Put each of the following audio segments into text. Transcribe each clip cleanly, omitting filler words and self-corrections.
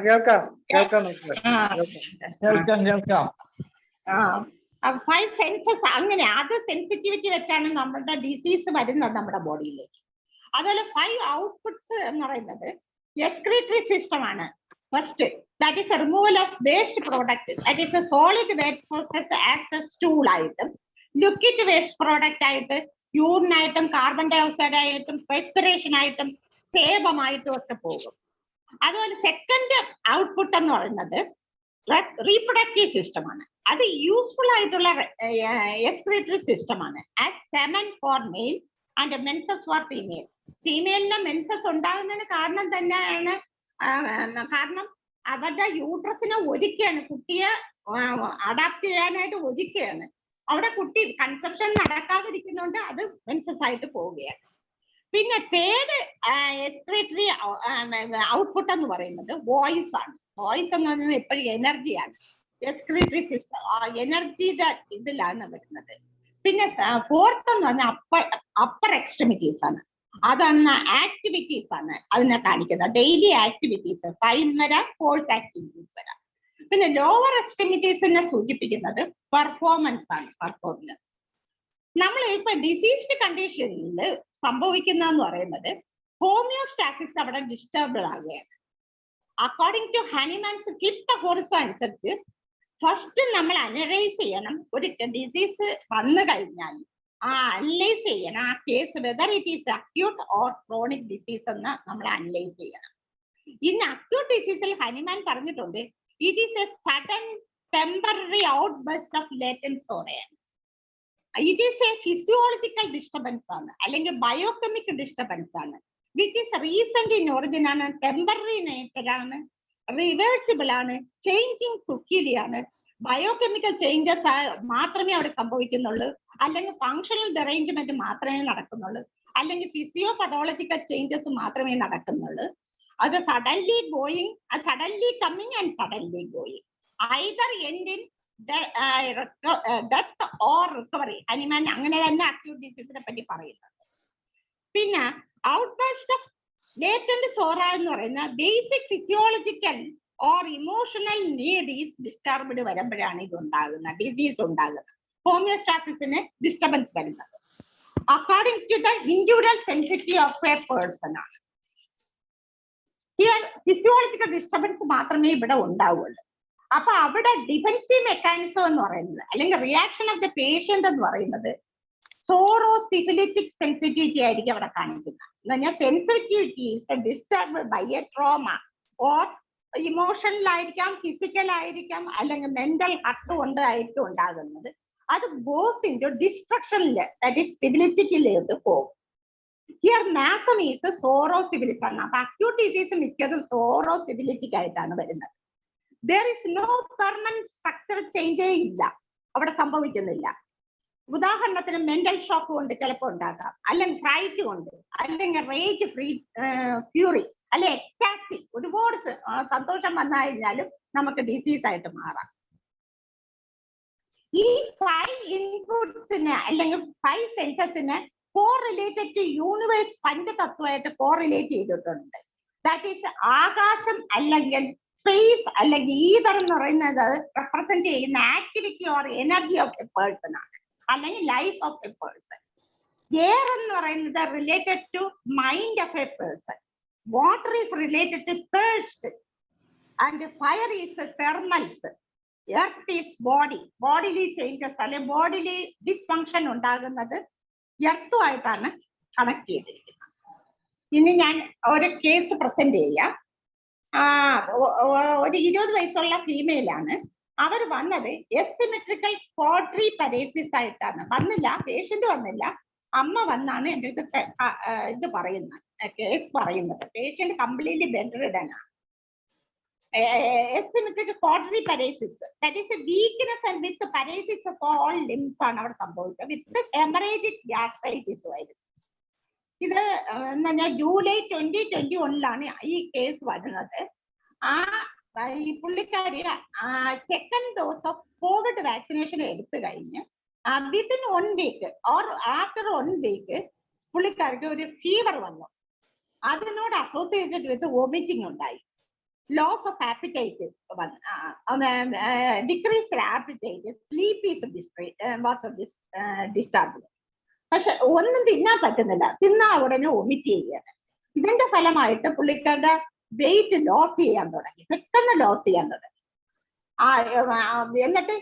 കേൾക്കാം five census അങ്ങനെ അത് സെൻസിറ്റിവിറ്റി വെച്ചാണ് നമ്മുടെ ഡിസീസ് വരുന്നത് നമ്മുടെ ബോഡിയിലേക്ക്. അതുപോലെ 5 ഔട്ട്പുട്ട്സ് എന്ന് പറയുന്നത് എക്സ്ക്രീറ്ററി സിസ്റ്റം ആണ്. First that is removal of waste product, that is A solid waste process as A stool ആയിട്ടും, ലിക്വിഡ് വേസ്റ്റ് പ്രോഡക്റ്റ് ആയിട്ട് യൂറിനായിട്ടും കാർബൺ ഡൈ ഓക്സൈഡ് ആയിട്ടും റെസ്പിറേഷൻ ആയിട്ടും സേബമായിട്ടും ഒക്കെ പോകും. അതുപോലെ സെക്കൻഡ് ഔട്ട്പുട്ട് എന്ന് പറയുന്നത് റീപ്രൊഡക്റ്റീവ് സിസ്റ്റം ആണ്. അത് യൂസ്ഫുൾ ആയിട്ടുള്ള എക്സ്ക്രീറ്ററി സിസ്റ്റം ആണ്. As semen for male and menses for female. ഫീമെയിലിന് മെൻസസ് ഉണ്ടാകുന്നതിന് കാരണം തന്നെയാണ്, കാരണം അവരുടെ യൂട്രസിനെ ഒരുക്കുകയാണ്, കുട്ടിയെ അഡാപ്റ്റ് ചെയ്യാനായിട്ട് ഒരുക്കുകയാണ്. അവിടെ കുട്ടി കൺസെപ്ഷൻ നടക്കാതിരിക്കുന്നതുകൊണ്ട് അത് മെൻസസ് ആയിട്ട് പോവുകയാണ്. പിന്നെ തേർഡ് എക്സ്ക്രീറ്ററി ഔട്ട്പുട്ട് എന്ന് പറയുന്നത് വോയിസ് ആണ്. വോയിസ് എന്ന് പറയുന്നത് എപ്പോഴും എനർജിയാണ്. എക്സ്ക്രീറ്ററി സിസ്റ്റം എനർജിയുടെ ഇതിലാണ് വരുന്നത്. പിന്നെ ഫോർത്ത് എന്ന് പറഞ്ഞാൽ അപ്പർ എക്സ്ട്രിമിറ്റീസ് ആണ്. അതാണ് ആക്ടിവിറ്റീസ് ആണ് അതിനെ കാണിക്കുന്നത്. ഡെയിലി ആക്ടിവിറ്റീസ് 5 വരെ കോഴ്സ് ആക്ടിവിറ്റീസ് വരെ. പിന്നെ ലോവർ എക്സ്ട്രിമിറ്റീസിനെ സൂചിപ്പിക്കുന്നത് പെർഫോമൻസ് ആണ്. പെർഫോമൻസ് നമ്മൾ ഇപ്പൊ ഡിസീസ്ഡ് കണ്ടീഷനിൽ സംഭവിക്കുന്നതെന്ന് പറയുന്നത് ഹോമിയോസ്റ്റാസിസ് അവിടെ ഡിസ്റ്റർബിൾ ആകുകയാണ്. According to Hahnemann's fifth course അനുസരിച്ച് ഫസ്റ്റ് നമ്മൾ അനലൈസ് ചെയ്യണം. ഒരു ഡിസീസ് വന്നു കഴിഞ്ഞാൽ അനലൈസ് ചെയ്യണം ആ case whether it is acute or chronic disease എന്ന് നമ്മൾ അനലൈസ് ചെയ്യണം. ഇന്ന് അക്യൂട്ട് ഡിസീസിൽ ഹനിമാൻ പറഞ്ഞിട്ടുണ്ട് it is a sudden temporary outburst of latent സോറയാണ്. It is a physiological disturbance ആണ്, അല്ലെങ്കിൽ ബയോകെമിക് ഡിസ്റ്റർബൻസ് ആണ്, which is recent in origin ആണ്, ടെമ്പററി നേച്ചർ ആണ്, റിവേഴ്സിബിൾ ആണ്, ചേഞ്ചിങ് ക്വിക്കിലി ആണ്. ബയോകെമിക്കൽ ചേഞ്ചസ് മാത്രമേ അവിടെ സംഭവിക്കുന്നുള്ളൂ, അല്ലെങ്കിൽ ഫങ്ഷണൽ ഡെറേഞ്ച്മെന്റ് മാത്രമേ നടക്കുന്നുള്ളൂ, അല്ലെങ്കിൽ ഫിസിയോ പതോളജിക്കൽ ചേഞ്ചസ് മാത്രമേ നടക്കുന്നുള്ളൂ. അത് suddenly going, suddenly coming and suddenly going, either end in death or recovery. Hahnemann അങ്ങനെ തന്നെ അക്യൂട്ട് ഡിസീസിനെ പറ്റി പറയുന്നത്. പിന്നെ ഔട്ട്ബസ്റ്റ് ഓഫ് ലേറ്റന്റ് സോറ എന്ന് പറയുന്ന basic physiological or emotional need is disturbed വരുമ്പോഴാണ് ഇത് ഉണ്ടാകുന്നത്, ഡിസീസ് ഉണ്ടാകുന്നത്, ഹോമിയോസ്റ്റാസിസിന് ഡിസ്റ്റർബൻസ് വരുന്നത്. According to the individual sensitivity of a person ആണ്. ഹിയർ ഫിസിയോളജിക്കൽ ഡിസ്റ്റർബൻസ് മാത്രമേ ഇവിടെ ഉണ്ടാവുള്ളൂ. അപ്പൊ അവിടെ ഡിഫൻസീവ് മെക്കാനിസം എന്ന് പറയുന്നത്, അല്ലെങ്കിൽ റിയാക്ഷൻ ഓഫ് ദ പേഷ്യന്റ് എന്ന് പറയുന്നത് സോറോ സിഫിലിറ്റിക് സെൻസിറ്റിവിറ്റി ആയിരിക്കും അവിടെ കാണിക്കുന്നത്. എന്ന് പറഞ്ഞാൽ sensitivity is disturbed by a trauma or emotional ആയിരിക്കാം, ഫിസിക്കൽ ആയിരിക്കാം, അല്ലെങ്കിൽ മെന്റൽ ഹർട്ട് കൊണ്ടായിരിക്കും ഉണ്ടാകുന്നത്. അത് ഗോസ് ഇൻ ടു ഡിസ്ട്രക്ഷനില്, ദാറ്റ് ഈസ് സിവിലിറ്റിക്കിലേക്ക് പോകും. Here miasm is psora syphilis ആണ്. അപ്പൊ അക്യൂട്ട് ഡിസീസ് മിക്കതും സോറോ സിവിലിറ്റിക് ആയിട്ടാണ് വരുന്നത്. there is no permanent structure change ഇല്ല, അവിടെ സംഭവിക്കുന്നില്ല. ഉദാഹരണത്തിന് മെന്റൽ ഷോക്ക് കൊണ്ട് ചിലപ്പോൾ ഉണ്ടാകാം, അല്ലെങ്കിൽ ഫ്രൈറ്റ് കൊണ്ട്, അല്ലെങ്കിൽ റേജ് ഫ്യൂറി, അല്ലെ എക്ടാക്സി, ഒരുപാട് സന്തോഷം വന്നു കഴിഞ്ഞാലും നമുക്ക് ഡിസീസ് ആയിട്ട് മാറാം. ഈ 5 ഇൻപുട്സിന് അല്ലെങ്കിൽ 5 സെൻസസിന് കോറിലേറ്റഡ് ടു യൂണിവേഴ്സ് പഞ്ചതത്വമായിട്ട് കോറിലേറ്റ് ചെയ്തിട്ടുണ്ട്. ദാറ്റ് ഈസ് ആകാശം അല്ലെങ്കിൽ സ്പേസ് അല്ലെങ്കിൽ ഈതർ എന്ന് പറയുന്നത് റെപ്രസെന്റ് ചെയ്യുന്ന activity or energy of a person ആണ്, അല്ലെങ്കിൽ life of a person. Air എന്ന് പറയുന്നത് related to mind of a person. Water is related to thirst and fire is thermals. Earth is body, bodily changes അല്ലെങ്കിൽ bodily dysfunction ഉണ്ടാകുന്നത് എർത്തുമായിട്ടാണ് connect ചെയ്തിരിക്കുന്നത്. ഇനി ഞാൻ ഒരു കേസ് പ്രസന്റ് ചെയ്യാം. ഒരു 20 വയസ്സുള്ള ഫീമെയിൽ ആണ്. അവർ വന്നത് എസിമെട്രിക്കൽ ക്വാഡ്രി പരേസിസ് ആയിട്ടാണ്. വന്നില്ല, പേഷ്യന്റ് വന്നില്ല, അമ്മ വന്നാണ് എൻ്റെ അടുത്ത് ഇത് പറയുന്നത്, കേസ് പറയുന്നത്. പേഷ്യന്റ് കംപ്ലീറ്റ്ലി ബെഡ് റിഡൻ ആണ്. Asymmetrical quadriparesis, that is a weakness and with paresis of all limbs ആണ് അവിടെ സംഭവിച്ചത്, വിത്ത് ഹെമറേജിക് ഗ്യാസ്ട്രൈറ്റിസ് ആയിരുന്നു. ഇത് എന്ന് പറഞ്ഞാൽ ജൂലൈ 2021 ഈ കേസ് വരുന്നത്. ഈ പുള്ളിക്കാരി second dose of covid vaccination എടുത്തു കഴിഞ്ഞ് within 1 week or after 1 week പുള്ളിക്കാർക്ക് ഒരു ഫീവർ വന്നു. അതിനോട് അസോസിയേറ്റഡ് വിത്ത് വോമിറ്റിംഗ് ഉണ്ടായി. loss of appetite, decreased appetite, sleep is was disturbed. പക്ഷെ ഒന്നും തിന്നാൻ പറ്റുന്നില്ല, തിന്നാ ഉടനെ വൊമിറ്റ് ചെയ്യുകയാണ്. ഇതിന്റെ ഫലമായിട്ട് പുള്ളിക്കാരുടെ വെയിറ്റ് ലോസ് ചെയ്യാൻ തുടങ്ങി, പെട്ടെന്ന് ലോസ് ചെയ്യാൻ തുടങ്ങി. എന്നിട്ട്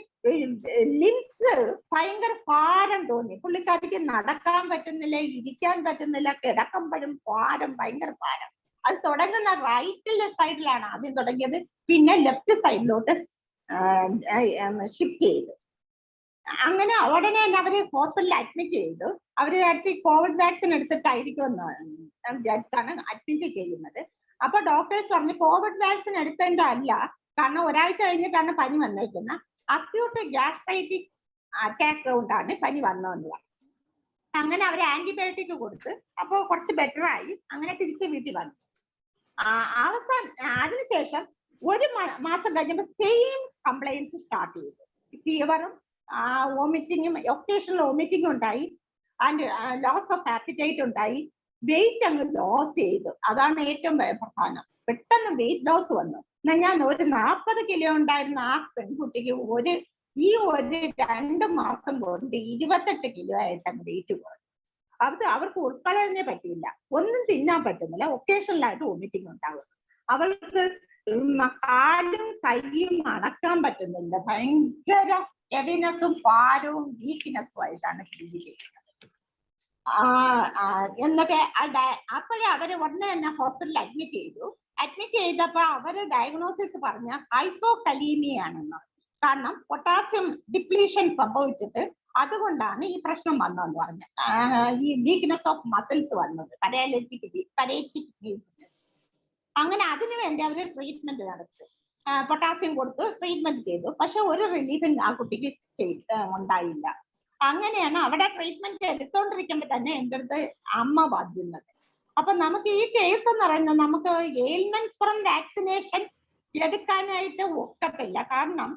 ലിംസ് ഭയങ്കര ഭാരം തോന്നി, പുള്ളിക്കാരിക്ക് നടക്കാൻ പറ്റുന്നില്ല, ഇരിക്കാൻ പറ്റുന്നില്ല, കിടക്കുമ്പോഴും ഭാരം, ഭയങ്കര ഭാരം. അത് തുടങ്ങുന്ന റൈറ്റിലെ സൈഡിലാണ് ആദ്യം തുടങ്ങിയത്, പിന്നെ ലെഫ്റ്റ് സൈഡിലോട്ട് ഷിഫ്റ്റ് ചെയ്തു. അങ്ങനെ ഉടനെ തന്നെ അവര് ഹോസ്പിറ്റലിൽ അഡ്മിറ്റ് ചെയ്തു. അവര് കോവിഡ് വാക്സിൻ എടുത്തിട്ടായിരിക്കുമെന്ന് വിചാരിച്ചാണ് അഡ്മിറ്റ് ചെയ്യുന്നത്. അപ്പൊ ഡോക്ടേഴ്സ് പറഞ്ഞു കോവിഡ് വാക്സിൻ എടുത്തതിന്റെ അല്ല, കാരണം ഒരാഴ്ച കഴിഞ്ഞിട്ടാണ് പനി വന്നേക്കുന്ന, അക്യൂട്ട് ഗ്യാസ്ട്രൈറ്റിക് അറ്റാക്ക് കൊണ്ടാണ് പനി വന്നതെന്ന് പറഞ്ഞു. അങ്ങനെ അവര് ആന്റിബയോട്ടിക് കൊടുത്ത്, അപ്പൊ കുറച്ച് ബെറ്റർ ആയി, അങ്ങനെ തിരിച്ച് വീട്ടിൽ വന്നു. അതിനുശേഷം ഒരു മാസം കഴിഞ്ഞപ്പോൾ സെയിം കംപ്ലൈൻസ് സ്റ്റാർട്ട് ചെയ്തു. ഫീവറും വോമിറ്റിങ്ങും, ഒക്കേഷണൽ വോമിറ്റിംഗ് ഉണ്ടായി, ആൻഡ് ലോസ് ഓഫ് ആപ്പിറ്റൈറ്റ് ഉണ്ടായി, വെയിറ്റ് അങ്ങ് ലോസ് ചെയ്തു. അതാണ് ഏറ്റവും പ്രധാനം. പെട്ടെന്ന് വെയിറ്റ് ലോസ് വന്നു. ഞാൻ ഒരു 40 കിലോ ഉണ്ടായിരുന്ന ആ പെൺകുട്ടിക്ക് ഒരു 2 മാസം കൊണ്ട് 28 കിലോ ആയിട്ട് അങ്ങ് വെയിറ്റ് കുറഞ്ഞു. അവർക്ക് ഉൾക്കൊള്ളാനേ പറ്റില്ല, ഒന്നും തിന്നാൻ പറ്റുന്നില്ല, ഒക്കേഷണലായിട്ട് വോമിറ്റിംഗ് ഉണ്ടാകും. അവൾക്ക് കാലും കൈയും അടക്കാൻ പറ്റുന്നില്ല, ഭയങ്കര ഹെവിനെസ്സും ഭാരവും വീക്ക്നെസ്സും ആയിട്ടാണ് ഫീൽ ചെയ്യുന്നത്. എന്നിട്ട് അപ്പോഴേ അവര് ഉടനെ തന്നെ ഹോസ്പിറ്റലിൽ അഡ്മിറ്റ് ചെയ്തു. അഡ്മിറ്റ് ചെയ്തപ്പോ അവര് ഡയഗ്നോസിസ് പറഞ്ഞ ഹൈപ്പോകലീമിയാണെന്ന്. കാരണം പൊട്ടാസ്യം ഡിപ്ലീഷൻ സംഭവിച്ചിട്ട് അതുകൊണ്ടാണ് ഈ പ്രശ്നം വന്നതെന്ന് പറഞ്ഞത്. ഈ വീക്ക്നെസ് ഓഫ് മസിൽസ് വന്നത്, പരലിറ്റിക് വീക്ക്നെസ്. അങ്ങനെ അതിനു വേണ്ടി അവര് ട്രീറ്റ്മെന്റ് നടത്തി, പൊട്ടാസ്യം കൊടുത്ത് ട്രീറ്റ്മെന്റ് ചെയ്തു. പക്ഷെ ഒരു റിലീഫും ആ കുട്ടിക്ക് ഉണ്ടായില്ല. അങ്ങനെയാണ് അവിടെ ട്രീറ്റ്മെന്റ് എടുത്തോണ്ടിരിക്കുമ്പോ തന്നെ എൻ്റെ അടുത്ത് അമ്മ വന്നത്. അപ്പൊ നമുക്ക് ഈ കേസ് എന്ന് പറയുന്നത്, നമുക്ക് എയിൽമെന്റ്സ് ഫ്രം വാക്സിനേഷൻ എടുക്കാനായിട്ട് ഒക്കത്തില്ല. കാരണം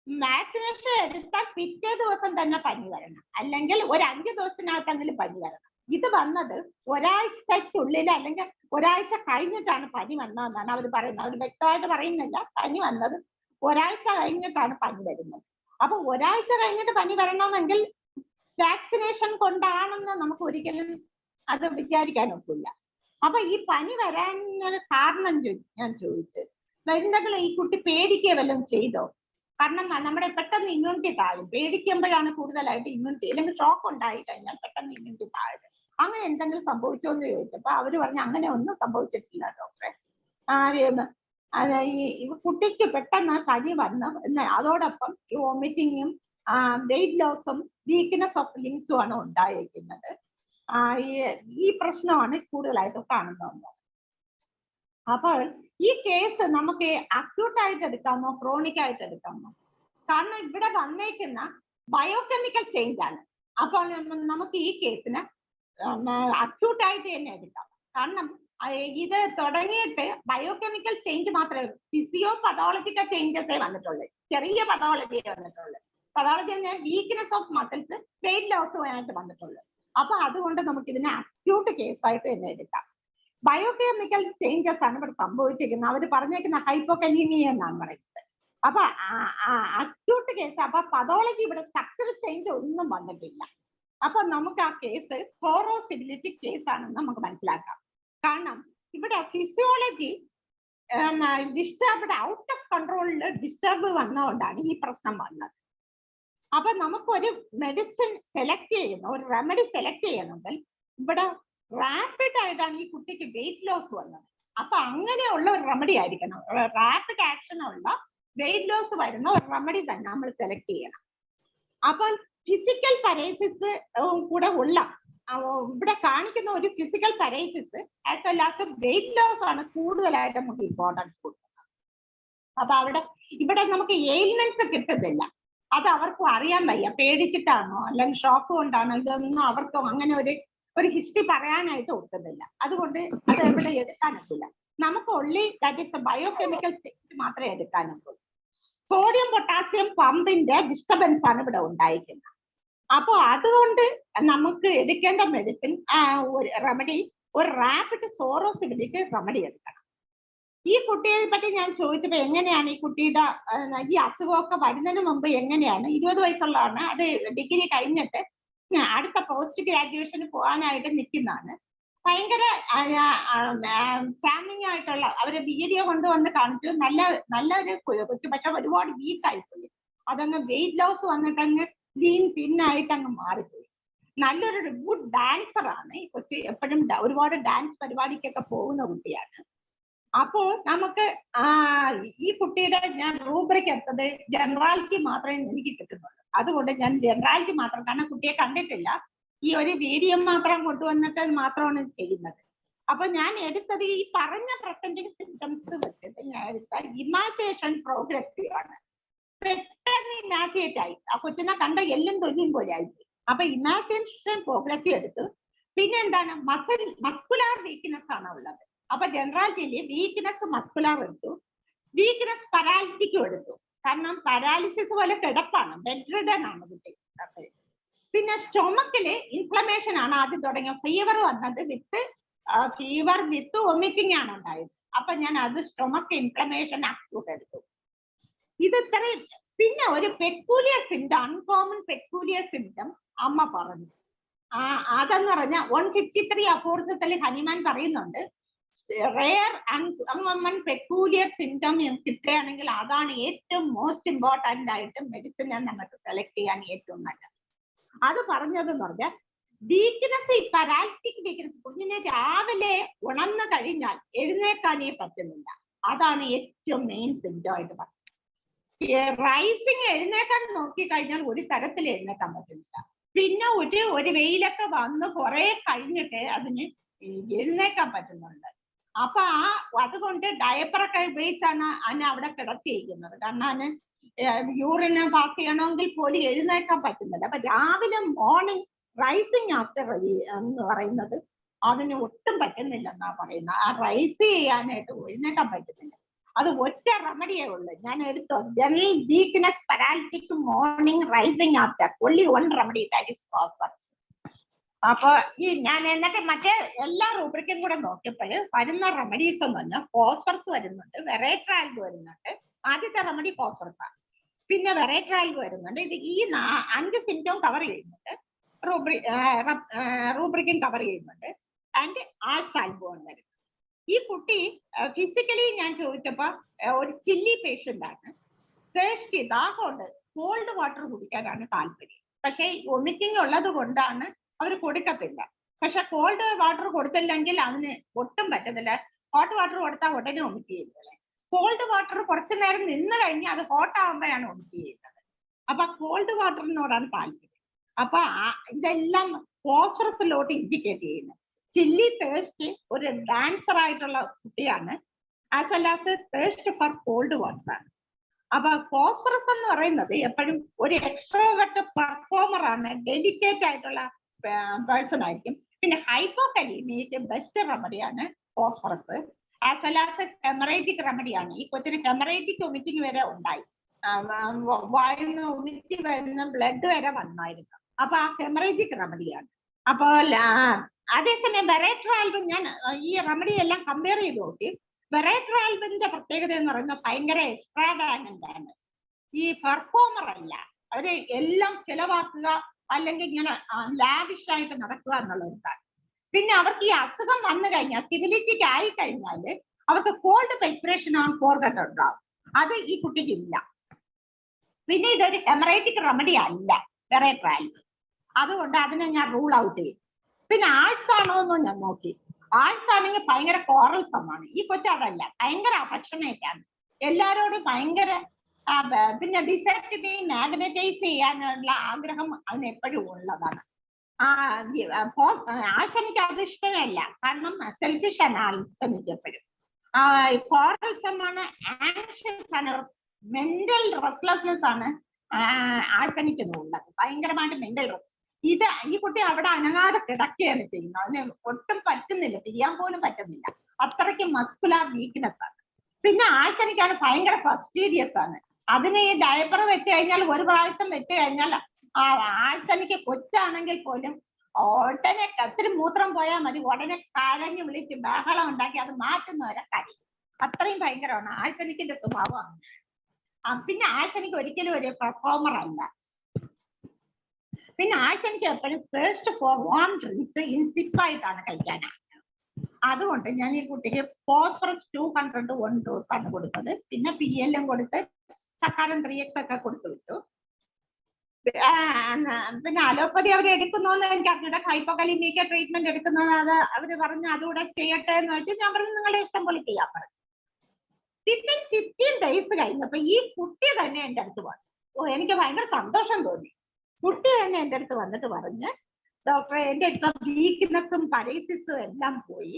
വാക്സിനേഷൻ എടുത്താൽ പിറ്റേ ദിവസം തന്നെ പനി വരണം, അല്ലെങ്കിൽ ഒരു 5 ദിവസത്തിനകത്തെങ്കിലും പനി വരണം. ഇത് വന്നത് ഒരാഴ്ചക്കുള്ളിൽ അല്ലെങ്കിൽ ഒരാഴ്ച കഴിഞ്ഞിട്ടാണ് പനി വന്നതെന്നാണ് അവർ പറയുന്നത്. അവർ വ്യക്തമായിട്ട് പറയുന്നില്ല, പനി വന്നത് ഒരാഴ്ച കഴിഞ്ഞിട്ടാണ് പനി വരുന്നത്. അപ്പൊ ഒരാഴ്ച കഴിഞ്ഞിട്ട് പനി വരണമെങ്കിൽ വാക്സിനേഷൻ കൊണ്ടാണെന്ന് നമുക്ക് ഒരിക്കലും അത് വിചാരിക്കാൻ ഒക്കില്ല. അപ്പൊ ഈ പനി വരാൻ കാരണം ഞാൻ ചോദിച്ചു, എന്തെങ്കിലും ഈ കുട്ടി പേടിക്കുക വല്ലതും ചെയ്തോ? കാരണം നമ്മുടെ പെട്ടെന്ന് ഇമ്മ്യൂണിറ്റി താഴും, പേടിക്കുമ്പോഴാണ് കൂടുതലായിട്ട് ഇമ്മ്യൂണിറ്റി, അല്ലെങ്കിൽ ഷോക്ക് ഉണ്ടായി കഴിഞ്ഞാൽ പെട്ടെന്ന് ഇമ്മ്യൂണിറ്റി താഴും. അങ്ങനെ എന്തെങ്കിലും സംഭവിച്ചോ എന്ന് ചോദിച്ചപ്പോ അവര് പറഞ്ഞു അങ്ങനെ ഒന്നും സംഭവിച്ചിട്ടില്ല ഡോക്ടറെ. ഈ കുട്ടിക്ക് പെട്ടെന്ന് പനി വന്ന് അതോടൊപ്പം ഈ വോമിറ്റിങ്ങും വെയിറ്റ് ലോസും വീക്ക്നെസ് ഓഫ് ലിംഗ്സും ആണ് ഉണ്ടായിരിക്കുന്നത്. ഈ പ്രശ്നമാണ് കൂടുതലായിട്ടും കാണുന്നത്. അപ്പോൾ ഈ കേസ് നമുക്ക് അക്യൂട്ടായിട്ട് എടുക്കാമോ ക്രോണിക് ആയിട്ട് എടുക്കാമോ? കാരണം ഇവിടെ വന്നേക്കുന്ന ബയോകെമിക്കൽ ചേഞ്ച് ആണ്. അപ്പോൾ നമുക്ക് ഈ കേസിന് അക്യൂട്ടായിട്ട് തന്നെ എടുക്കാം. കാരണം ഇത് തുടങ്ങിയിട്ട് ബയോകെമിക്കൽ ചേഞ്ച് മാത്രമേ, ഫിസിയോ പതോളജിക്കൽ ചേഞ്ചസേ വന്നിട്ടുള്ളൂ, ചെറിയ പതോളജിയെ വന്നിട്ടുള്ളൂ. പതോളജി പറഞ്ഞാൽ വീക്ക്നെസ് ഓഫ് മസിൽസ്, വെയിറ്റ് ലോസുമായിട്ട് വന്നിട്ടുള്ളൂ. അപ്പൊ അതുകൊണ്ട് നമുക്ക് ഇതിനെ അക്യൂട്ട് കേസായിട്ട് തന്നെ എടുക്കാം. ബയോകെമിക്കൽ ചേഞ്ചസ് ആണ് ഇവിടെ സംഭവിച്ചിരിക്കുന്നത്. അവർ പറഞ്ഞേക്കുന്ന ഹൈപ്പോകലീമിയ എന്നാണ് പറയുന്നത്. അപ്പൊ അക്യൂട്ട് കേസ്, അപ്പൊ പതോളജി ഇവിടെ സ്ട്രക്ചർ ചേഞ്ച് ഒന്നും വന്നിട്ടില്ല. അപ്പൊ നമുക്ക് ആ കേസ് ഫ്ലോറോസിബിലിറ്റി കേസ് ആണെന്ന് നമുക്ക് മനസ്സിലാക്കാം. കാരണം ഇവിടെ ഫിസിയോളജി ഡിസ്റ്റർബ്ഡ്, ഔട്ട് ഓഫ് കൺട്രോളിൽ ഡിസ്റ്റർബ് വന്നതുകൊണ്ടാണ് ഈ പ്രശ്നം വന്നത്. അപ്പൊ നമുക്കൊരു മെഡിസിൻ സെലക്ട് ചെയ്യുന്ന, ഒരു റെമഡി സെലക്ട് ചെയ്യണമെങ്കിൽ ഇവിടെ റാപ്പിഡ് ആയിട്ടാണ് ഈ കുട്ടിക്ക് വെയിറ്റ് ലോസ് വന്നത്. അപ്പൊ അങ്ങനെയുള്ള ഒരു റെമഡി ആയിരിക്കണം, റാപ്പിഡ് ആക്ഷൻ ഉള്ള വെയിറ്റ് ലോസ് വരുന്ന ഒരു റെമഡി തന്നെ നമ്മൾ സെലക്ട് ചെയ്യണം. അപ്പോൾ ഫിസിക്കൽ പരൈസിസ് കൂടെ ഉള്ള ഇവിടെ കാണിക്കുന്ന ഒരു physical paresis as well as weight loss ആണ് കൂടുതലായിട്ട് നമുക്ക് ഇമ്പോർട്ടൻസ് കൊടുക്കുന്നത്. അപ്പൊ ഇവിടെ നമുക്ക് എയിൽമെന്റ്സ് കിട്ടുന്നില്ല, അത് അവർക്കും അറിയാൻ വയ്യ, പേടിച്ചിട്ടാണോ അല്ലെങ്കിൽ ഷോക്ക് കൊണ്ടാണോ, ഇതൊന്നും അവർക്കും അങ്ങനെ ഒരു ഹിസ്റ്ററി പറയാനായിട്ട് ഒക്കുന്നില്ല. അതുകൊണ്ട് അത് എവിടെ എടുക്കാനൊക്കില്ല. നമുക്ക് only that is biochemical change മാത്രമേ എടുക്കാനൊക്കുള്ളൂ. സോഡിയം പൊട്ടാസ്യം പമ്പിന്റെ ഡിസ്റ്റർബൻസ് ആണ് ഇവിടെ ഉണ്ടായിരിക്കുന്നത്. അപ്പൊ അതുകൊണ്ട് നമുക്ക് എടുക്കേണ്ട മെഡിസിൻ, ഒരു റെമഡി, ഒരു റാപ്പിഡ് ഫ്ലോറോസിബിലിറ്റി റെമഡി എടുക്കണം. ഈ കുട്ടിയെ പറ്റി ഞാൻ ചോദിച്ചപ്പോ എങ്ങനെയാണ് ഈ കുട്ടിയുടെ ഈ അസുഖമൊക്കെ വരുന്നതിന് മുമ്പ് എങ്ങനെയാണ്, 20 വയസ്സുള്ളതാണ്, അത് ഡിഗ്രി കഴിഞ്ഞിട്ട് അടുത്ത പോസ്റ്റ് ഗ്രാജുവേഷന് പോകാനായിട്ട് നിൽക്കുന്നതാണ്. ഭയങ്കര ചാമിങ് ആയിട്ടുള്ള അവര് വീഡിയോ കൊണ്ടുവന്ന് കാണിച്ചു. നല്ലൊരു കൊച്ചു, പക്ഷെ ഒരുപാട് വീക്ക് ആയിപ്പോയി. അതങ്ങ് വെയിറ്റ് ലോസ് വന്നിട്ടങ്ങ് ലീൻ തിന്നായിട്ട് അങ്ങ് മാറിപ്പോയി. നല്ലൊരു ഗുഡ് ഡാൻസർ ആണ് ഈ കൊച്ചി. എപ്പോഴും ഒരുപാട് ഡാൻസ് പരിപാടിക്കൊക്കെ പോകുന്ന കുട്ടിയാണ്. അപ്പോൾ നമുക്ക് ഈ കുട്ടിയുടെ ഞാൻ റൂബ്രിക് എടുത്തത് ജനറാലിറ്റി മാത്രമേ എനിക്ക് കിട്ടുന്നുള്ളൂ. അതുകൊണ്ട് ഞാൻ ജനറാലിറ്റി മാത്രം, കാരണം കുട്ടിയെ കണ്ടിട്ടില്ല, ഈ ഒരു വീഡിയോ മാത്രം കൊണ്ടുവന്നിട്ട് മാത്രമാണ് ചെയ്യുന്നത്. അപ്പൊ ഞാൻ എടുത്തത് ഈ പറഞ്ഞ പ്രസന്റിങ് സിംറ്റംസ് വെച്ചിട്ട് ഞാൻ എടുത്ത ഇമാജിനേഷൻ പ്രോഗ്രസീവ് ആണ്. പെട്ടെന്ന് ഇമാജിനേറ്റ് ആയി, ആ കൊച്ചിനെ കണ്ട എല്ലാം തൊഴിയും പോലെ ആയിട്ട്. അപ്പൊ ഇമാജിനേഷൻ പ്രോഗ്രസീവ് എടുത്തു. പിന്നെ എന്താണ്, മസ്കുലാർ വീക്ക്നെസ് ആണ് ഉള്ളത്. അപ്പൊ ജനറാലിറ്റിയില് വീക്ക്നെസ് മസ്കുലാർ എടുത്തു, വീക്ക്നെസ് പാരാലിറ്റിക്കും എടുത്തു. കാരണം പാരാലിസിസ് പോലെ കിടപ്പാണ്, ബെഡ് റിഡൻ ആണ് കുട്ടി. പിന്നെ സ്റ്റൊമക്കില് ഇൻഫ്ലമേഷൻ ആണ് ആദ്യം തുടങ്ങിയ. ഫീവർ വന്നത് ഫീവർ വിത്ത് വൊമിറ്റിംഗ് ആണ് ഉണ്ടായത്. അപ്പൊ ഞാൻ അത് സ്റ്റൊമക്ക് ഇൻഫ്ലമേഷൻ അക്യൂട്ട് എടുത്തു. ഇത് ഇത്രയും. പിന്നെ ഒരു പെക്കൂലിയർ സിംറ്റം, അൺകോമൺ പെക്കൂലിയർ സിംറ്റം അമ്മ പറഞ്ഞു. അതെന്ന് പറഞ്ഞാൽ 153 അപൂർവത്തിൽ ഹനുമാൻ പറയുന്നുണ്ട്, റെയർ അൺകോമൺ പെക്കൂലിയർ സിംറ്റം കിട്ടുകയാണെങ്കിൽ അതാണ് ഏറ്റവും മോസ്റ്റ് ഇമ്പോർട്ടന്റ് ആയിട്ട് മെഡിസിനെ നമുക്ക് സെലക്ട് ചെയ്യാൻ ഏറ്റവും നല്ലത്. അത് പറഞ്ഞതെന്ന് പറഞ്ഞാൽ വീക്ക്നെസ്, ഈ പാരാലിറ്റിക് വീക്ക്നെസ്, കുഞ്ഞിനെ രാവിലെ ഉണർന്നു കഴിഞ്ഞാൽ എഴുന്നേക്കാനേ പറ്റുന്നില്ല. അതാണ് ഏറ്റവും മെയിൻ സിംറ്റം ആയിട്ട് പറഞ്ഞത്. റൈസിങ് എഴുന്നേക്കാൻ നോക്കിക്കഴിഞ്ഞാൽ ഒരു തരത്തിൽ എഴുന്നേക്കാൻ പറ്റുന്നില്ല. പിന്നെ ഒരു വെയിലൊക്കെ വന്ന് കുറെ കഴിഞ്ഞിട്ട് അതിന് എഴുന്നേക്കാൻ പറ്റുന്നുണ്ട്. അപ്പൊ അതുകൊണ്ട് ഡയപ്പറൊക്കെ ഉപയോഗിച്ചാണ് അതിനെ അവിടെ കിടത്തിയിരിക്കുന്നത്. കാരണം അതിന് യൂറിന് പാസ് ചെയ്യണമെങ്കിൽ പോലും എഴുന്നേക്കാൻ പറ്റുന്നില്ല. അപ്പൊ രാവിലെ മോർണിംഗ് റൈസിങ് ആഫ്റ്റർ എന്ന് പറയുന്നത് അതിന് ഒട്ടും പറ്റുന്നില്ലെന്നാ പറയുന്നത്. ആ റൈസ് ചെയ്യാനായിട്ട് എഴുന്നേക്കാൻ പറ്റുന്നില്ല. അത് ഒറ്റ റെമഡിയേ ഉള്ളു. ഞാൻ എടുത്തു, general weakness paralytic morning rising after, only one remedy, that is phosphorus. അപ്പൊ ഞാൻ എന്നിട്ട് മറ്റേ എല്ലാ റൂബ്രിക്കും കൂടെ നോക്കിയപ്പോൾ വരുന്ന റെമഡീസ് എന്ന് പറഞ്ഞാൽ ഫോസ്ഫറസ് വരുന്നുണ്ട്, വെറേട്രാൽഗ് വരുന്നുണ്ട്. ആദ്യത്തെ റെമഡി ഫോസ്ഫറസ് ആണ്. പിന്നെ വെറേട്രാൽഗ് വരുന്നുണ്ട്. ഇത് ഈ 5 സിംറ്റം കവർ ചെയ്യുന്നുണ്ട്. റൂബ്രിക്കും കവർ ചെയ്യുന്നുണ്ട്. ആൻഡ് ആൾസാൽബും വരുന്നത്. ഈ കുട്ടി ഫിസിക്കലി ഞാൻ ചോദിച്ചപ്പോ ഒരു ചില്ലി പേഷ്യന്റ് ആണ്. തേഴ്സ്റ്റി, ദാഹമുണ്ട്, കോൾഡ് വാട്ടർ കുടിക്കാനാണ് താല്പര്യം. പക്ഷെ വൊമിറ്റിംഗ് ഉള്ളത് കൊണ്ടാണ് അവർ കൊടുക്കത്തില്ല. പക്ഷെ കോൾഡ് വാട്ടർ കൊടുത്തില്ലെങ്കിൽ അതിന് ഒട്ടും പറ്റത്തില്ല. ഹോട്ട് വാട്ടർ കൊടുത്താൽ ഉടനെ വൊമിറ്റ് ചെയ്യുന്നത്. കോൾഡ് വാട്ടർ കുറച്ചു നേരം നിന്ന് കഴിഞ്ഞ് അത് ഹോട്ട് ആകുമ്പോഴാണ് വൊമിറ്റ് ചെയ്യുന്നത്. അപ്പൊ കോൾഡ് വാട്ടറിനോടാണ് താല്പര്യം. അപ്പൊ ഇതെല്ലാം ഫോസ്ഫറസിലോട്ട് ഇൻഡിക്കേറ്റ് ചെയ്യുന്നത്. ചില്ലി തേഴ്സ്റ്റ് ഒരു ഡാൻസർ ആയിട്ടുള്ള കുട്ടിയാണ്, as well as thirst for cold water ആണ്. അപ്പൊ ഫോസ്ഫറസ് എന്ന് പറയുന്നത് എപ്പോഴും ഒരു എക്സ്ട്രോവേർട്ട് പെർഫോമർ ആണ്, ഡെഡിക്കേറ്റ് ആയിട്ടുള്ള പേഴ്സൺ ആയിരിക്കും. പിന്നെ ഹൈപ്പോകലീമിയക്ക് ബെസ്റ്റ് റെമഡിയാണ് phosphorus. As well as haemorrhagic റെമഡിയാണ്. ഈ കൊച്ചിന് ഹെമറേജിക് വൊമിറ്റിംഗ് വരെ ഉണ്ടായി, വായുന്ന വൊമിറ്റ് വരുന്ന ബ്ലഡ് വരെ വന്നായിരുന്നു. അപ്പൊ ആ ഹെമറേജിക് റെമഡിയാണ്. അപ്പൊ അതേസമയം വെറേട്രാൽബിൻ, ഞാൻ ഈ റെമഡി എല്ലാം കമ്പയർ ചെയ്ത് നോക്കി. വെറേട്രാൽബിന്റെ പ്രത്യേകത എന്ന് പറയുന്നത് ഭയങ്കര എക്സ്ട്രാവാഗന്റ് ആണ്. ഈ പെർഫോമർ അല്ല, അവര് എല്ലാം ചെലവാക്കുക അല്ലെങ്കിൽ ഇങ്ങനെ ലാവിഷ് ആയിട്ട് നടക്കുക എന്നുള്ളത് ഇതാണ്. പിന്നെ അവർക്ക് ഈ അസുഖം വന്നു കഴിഞ്ഞാൽ, സിവിലിറ്റിക്ക് ആയി കഴിഞ്ഞാൽ അവർക്ക് കോൾഡ് പെൽസ്പിറേഷൻ ആണ് ഫോർഗട്ട് ഉണ്ടാവും. അത് ഈ കുട്ടിക്ക് ഇല്ല. പിന്നെ ഇതൊരു ഹെമറേജിക് റെമഡി അല്ല വെറേട്രാൽബ്. അതുകൊണ്ട് അതിനെ ഞാൻ റൂൾ ഔട്ട് ചെയ്യും. പിന്നെ ആൾസ് ആണോ എന്ന് ഞാൻ നോക്കി. ആൾസ് ആണെങ്കിൽ ഭയങ്കര കോറൽസമാണ്. ഈ കൊച്ചു അതല്ല, ഭയങ്കര അഫക്ഷനേറ്റ് ആണ്, എല്ലാരോടും ഭയങ്കര. പിന്നെ ഡിസൈഡ് മാഗ്നറ്റൈസ് ചെയ്യാനുള്ള ആഗ്രഹം അതിന് എപ്പോഴും ഉള്ളതാണ്. ആൾസ് എനിക്ക് അത് ഇഷ്ടമല്ല, കാരണം സെൽഫിഷ് ആണ് ആൾസ് എനിക്ക് എപ്പോഴും. കോറൽസം ആണ്, ആൻഷ്യസ് ആണ്, മെന്റൽ റെസ്റ്റ്ലെസ്നെസ് ആണ് ആൾസ് ഉള്ളത്. ഭയങ്കരമായിട്ട് മെന്റൽ റെസ്റ്റ്. ഈ കുട്ടി അവിടെ അനങ്ങാതെ കിടക്കുകയാണ് ചെയ്യുന്നത്. അതിന് ഒട്ടും പറ്റുന്നില്ല, തിരിയാൻ പോലും പറ്റുന്നില്ല. അത്രയ്ക്ക് മസ്കുലാർ വീക്ക്നെസ് ആണ്. പിന്നെ ആൾസനിക്കാണ് ഭയങ്കര ഫസ്റ്റീരിയസ് ആണ്. അതിന് ഈ ഡയപ്പർ വെച്ച് കഴിഞ്ഞാൽ, ഒരു പ്രാവശ്യം വെച്ച് കഴിഞ്ഞാൽ ആൾസനിക്ക് കൊച്ചാണെങ്കിൽ പോലും ഉടനെ ഒത്തിരി മൂത്രം പോയാൽ മതി, ഉടനെ കരഞ്ഞു വിളിച്ച് ബഹളം ഉണ്ടാക്കി അത് മാറ്റുന്നവരെ കഴിയും. അത്രയും ഭയങ്കരമാണ് ആഴ്സനിക്കിന്റെ സ്വഭാവമാണ്. പിന്നെ ആഴ്സനിക്ക് ഒരിക്കലും ഒരു പെർഫോമർ അല്ല. പിന്നെ ആഴ്സനിക്ക് എപ്പോഴും തേഴ്സ്റ്റ് ഫോർ വാം ഡ്രിങ്ക്സ് ഇൻസിപ്പായിട്ടാണ് കഴിക്കാനാണ്. അതുകൊണ്ട് ഞാൻ ഈ കുട്ടിക്ക് ഫോസ്ഫറസ് 200 1 ഡോസ് ആണ് കൊടുത്തത്. പിന്നെ PL കൊടുത്ത് സക്കാരം 3X ഒക്കെ കൊടുത്തു വിട്ടു. പിന്നെ അലോപ്പതി അവർ എടുക്കുന്നോന്ന് എനിക്ക് അറിഞ്ഞൂടെ. ഹൈപ്പോകലിമിക്ക ട്രീറ്റ്മെന്റ് എടുക്കുന്നത് അത് അവര് പറഞ്ഞു അതുകൂടെ ചെയ്യട്ടെ എന്ന് വെച്ചാൽ ഞാൻ പറഞ്ഞു നിങ്ങളുടെ ഇഷ്ടം പോലെ ചെയ്യാൻ പറഞ്ഞു. 15 days കഴിഞ്ഞപ്പോ ഈ കുട്ടി തന്നെ എൻ്റെ അടുത്ത് വന്നു. എനിക്ക് ഭയങ്കര സന്തോഷം തോന്നി. കുട്ടി തന്നെ എൻ്റെ അടുത്ത് വന്നിട്ട് പറഞ്ഞ് ഡോക്ടറെ എൻ്റെ ഇപ്പൊ വീക്ക്നെസ്സും പരൈസിസും എല്ലാം പോയി.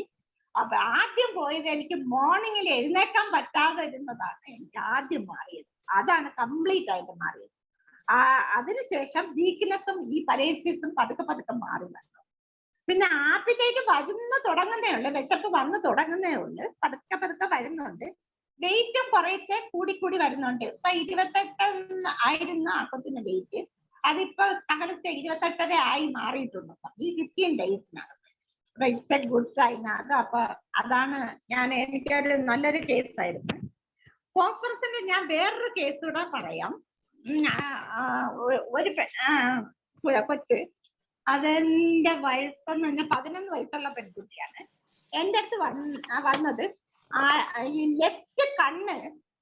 അപ്പൊ ആദ്യം പോയത് എനിക്ക് മോർണിംഗിൽ എഴുന്നേക്കാൻ പറ്റാതെ ഇരുന്നതാണ് എനിക്ക് ആദ്യം മാറിയത്. അതാണ് കംപ്ലീറ്റ് ആയിട്ട് മാറിയത്. അതിനുശേഷം വീക്ക്നെസ്സും ഈ പരൈസിസും പതുക്കെ പതുക്കെ മാറി വന്നു. പിന്നെ ആപ്പിറ്റൈറ്റ് വരുന്നു തുടങ്ങുന്നേ ഉള്ളു, വിശപ്പ് വന്നു തുടങ്ങുന്നേ ഉള്ളു, പതുക്കെ പതുക്കെ വരുന്നുണ്ട്. വെയിറ്റും കുറേശ്ശെ കൂടി വരുന്നുണ്ട്. ഇപ്പൊ 28 ആയിരുന്നു അപ്പത്തിന് വെയിറ്റ്, അതിപ്പോ സകലിച്ച 28.5 ആയി മാറിയിട്ടുണ്ട് ഈ 15 ഡേയ്സിനകത്ത്. ഇറ്റ്സ് എ ഗുഡ് സൈൻ അത്. അപ്പൊ അതാണ് എനിക്കൊരു നല്ലൊരു കേസായിരുന്നു. ഫോസ്ഫറസിന്റെ ഞാൻ വേറൊരു കേസ് കൂടെ പറയാം. ഒരു കൊച്ച്, അതെന്റെ വയസ്സെന്ന് പറഞ്ഞാൽ 11 വയസ്സുള്ള പെൺകുട്ടിയാണ്. എൻ്റെ അടുത്ത് വന്നത് ഈ ലെഫ്റ്റ് കണ്ണ്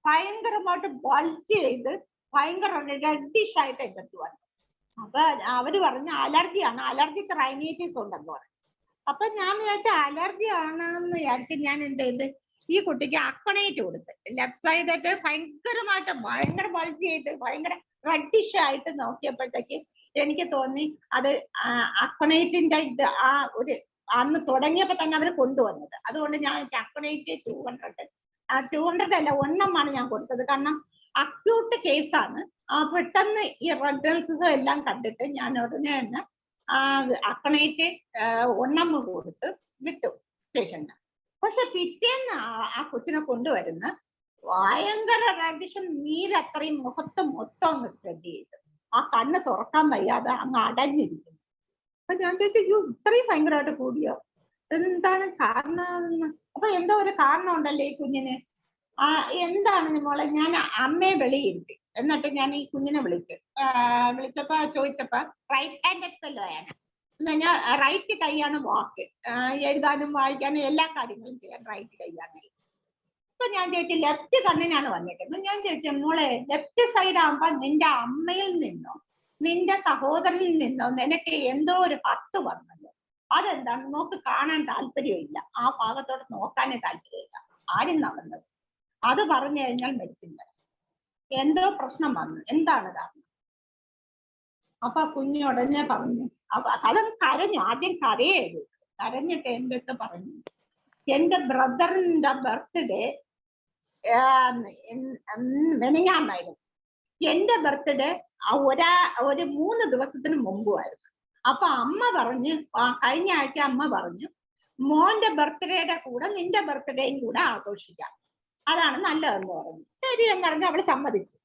ഭയങ്കരമായിട്ട് ബൾജ് ചെയ്ത് ഭയങ്കര റെഡിഷ് ആയിട്ട് എൻ്റെ അടുത്ത് വന്നു. അപ്പൊ അവര് പറഞ്ഞ അലർജിയാണ്, അലർജിക്ക് റൈനൈറ്റിസ് ഉണ്ടെന്ന് പറഞ്ഞു. അപ്പൊ ഞാൻ വിചാരിച്ച അലർജി ആണെന്ന് വിചാരിച്ച് ഞാൻ എന്ത് ചെയ്ത് ഈ കുട്ടിക്ക് അക്വണൈറ്റ് കൊടുത്ത്. ലെഫ്റ്റ് സൈഡായിട്ട് ഭയങ്കര ബൾജ് ചെയ്ത് ഭയങ്കര റെഡിഷ് ആയിട്ട് നോക്കിയപ്പോഴത്തേക്ക് എനിക്ക് തോന്നി അത് അക്വണൈറ്റിന്റെ ഇത് ഒരു അന്ന് തുടങ്ങിയപ്പോ തന്നെ അവര് കൊണ്ടുവന്നത്. അതുകൊണ്ട് ഞാൻ അക്വണൈറ്റ് 200 അല്ല 1 ഞാൻ കൊടുത്തത്. കാരണം അക്യൂട്ട് കേസാണ്. പെട്ടെന്ന് ഈ റെഡ്നസും എല്ലാം കണ്ടിട്ട് ഞാൻ ഉടനെ തന്നെ അക്വണൈറ്റ് 1 കൊടുത്ത് വിട്ടു പേഷ്യന്റ്. പക്ഷെ പിറ്റേന്ന് ആ കൊച്ചിനെ കൊണ്ടുവരുന്ന ഭയങ്കര റെഡിഷൻ നീരത്രയും മുഖത്ത് മൊത്തം അങ്ങ് സ്പ്രെഡ് ചെയ്ത് ആ കണ്ണ് തുറക്കാൻ വയ്യാതെ അങ്ങ് അടഞ്ഞിരിക്കുന്നു. അപ്പൊ ഞാൻ ചോദിച്ചു ഇത്രയും ഭയങ്കരമായിട്ട് കൂടിയോ, എന്താണ് കാരണം? അപ്പൊ എന്തോ ഒരു കാരണം ഉണ്ടല്ലേ ഈ കുഞ്ഞിന്. എന്താണ് മോളെ? ഞാൻ അമ്മയെ വെളിയിരുത്തി. എന്നിട്ട് ഞാൻ ഈ കുഞ്ഞിനെ വിളിച്ചപ്പോ ചോദിച്ചപ്പോ റൈറ്റ് ഹാൻഡഡ് ഫെല്ലോയാണ്. ഞാൻ റൈറ്റ് കൈയാണ് വാക്ക്, എഴുതാനും വായിക്കാനും എല്ലാ കാര്യങ്ങളും ചെയ്യാൻ റൈറ്റ് കൈയാണ്. അപ്പൊ ഞാൻ ചോദിച്ചു ലെഫ്റ്റ് കണ്ണിനാണ് വന്നിട്ടുള്ളത്. ഞാൻ ചോദിച്ചു മോളെ ലെഫ്റ്റ് സൈഡ് ആകുമ്പോ നിന്റെ അമ്മയിൽ നിന്നോ നിന്റെ സഹോദരനിൽ നിന്നോ നിനക്ക് എന്തോ ഒരു ഹർട്ട് വന്നല്ലോ, അതെന്താണ്? നോക്ക് കാണാൻ താല്പര്യമില്ല, ആ ഭാഗത്തോട്ട് നോക്കാനേ താല്പര്യമില്ല. ആരും നടന്നത് അത് പറഞ്ഞു കഴിഞ്ഞാൽ മെഡിസിൻ തരാം. എന്തോ പ്രശ്നം വന്നു, എന്താണ് കാരണം? അപ്പൊ കുഞ്ഞു ഉടനെ പറഞ്ഞു, അതും കരഞ്ഞു. ആദ്യം കരഞ്ഞിട്ട് എൻ്റെ അടുത്ത് പറഞ്ഞു എന്റെ ബ്രദറിന്റെ ബർത്ത്ഡേ മെനഞ്ഞാന്നായിരുന്നു. എന്റെ ബർത്ത്ഡേ ഒരു 3 ദിവസത്തിന് മുമ്പുമായിരുന്നു. അപ്പൊ അമ്മ പറഞ്ഞു, കഴിഞ്ഞ ആഴ്ച അമ്മ പറഞ്ഞു മോന്റെ ബർത്ത്ഡേയുടെ കൂടെ നിന്റെ ബർത്ത്ഡേയും കൂടെ ആഘോഷിക്കാം, അതാണ് നല്ലതെന്ന് പറഞ്ഞു. ശരി എന്ന് പറഞ്ഞ് അവള് സമ്മതിച്ചു.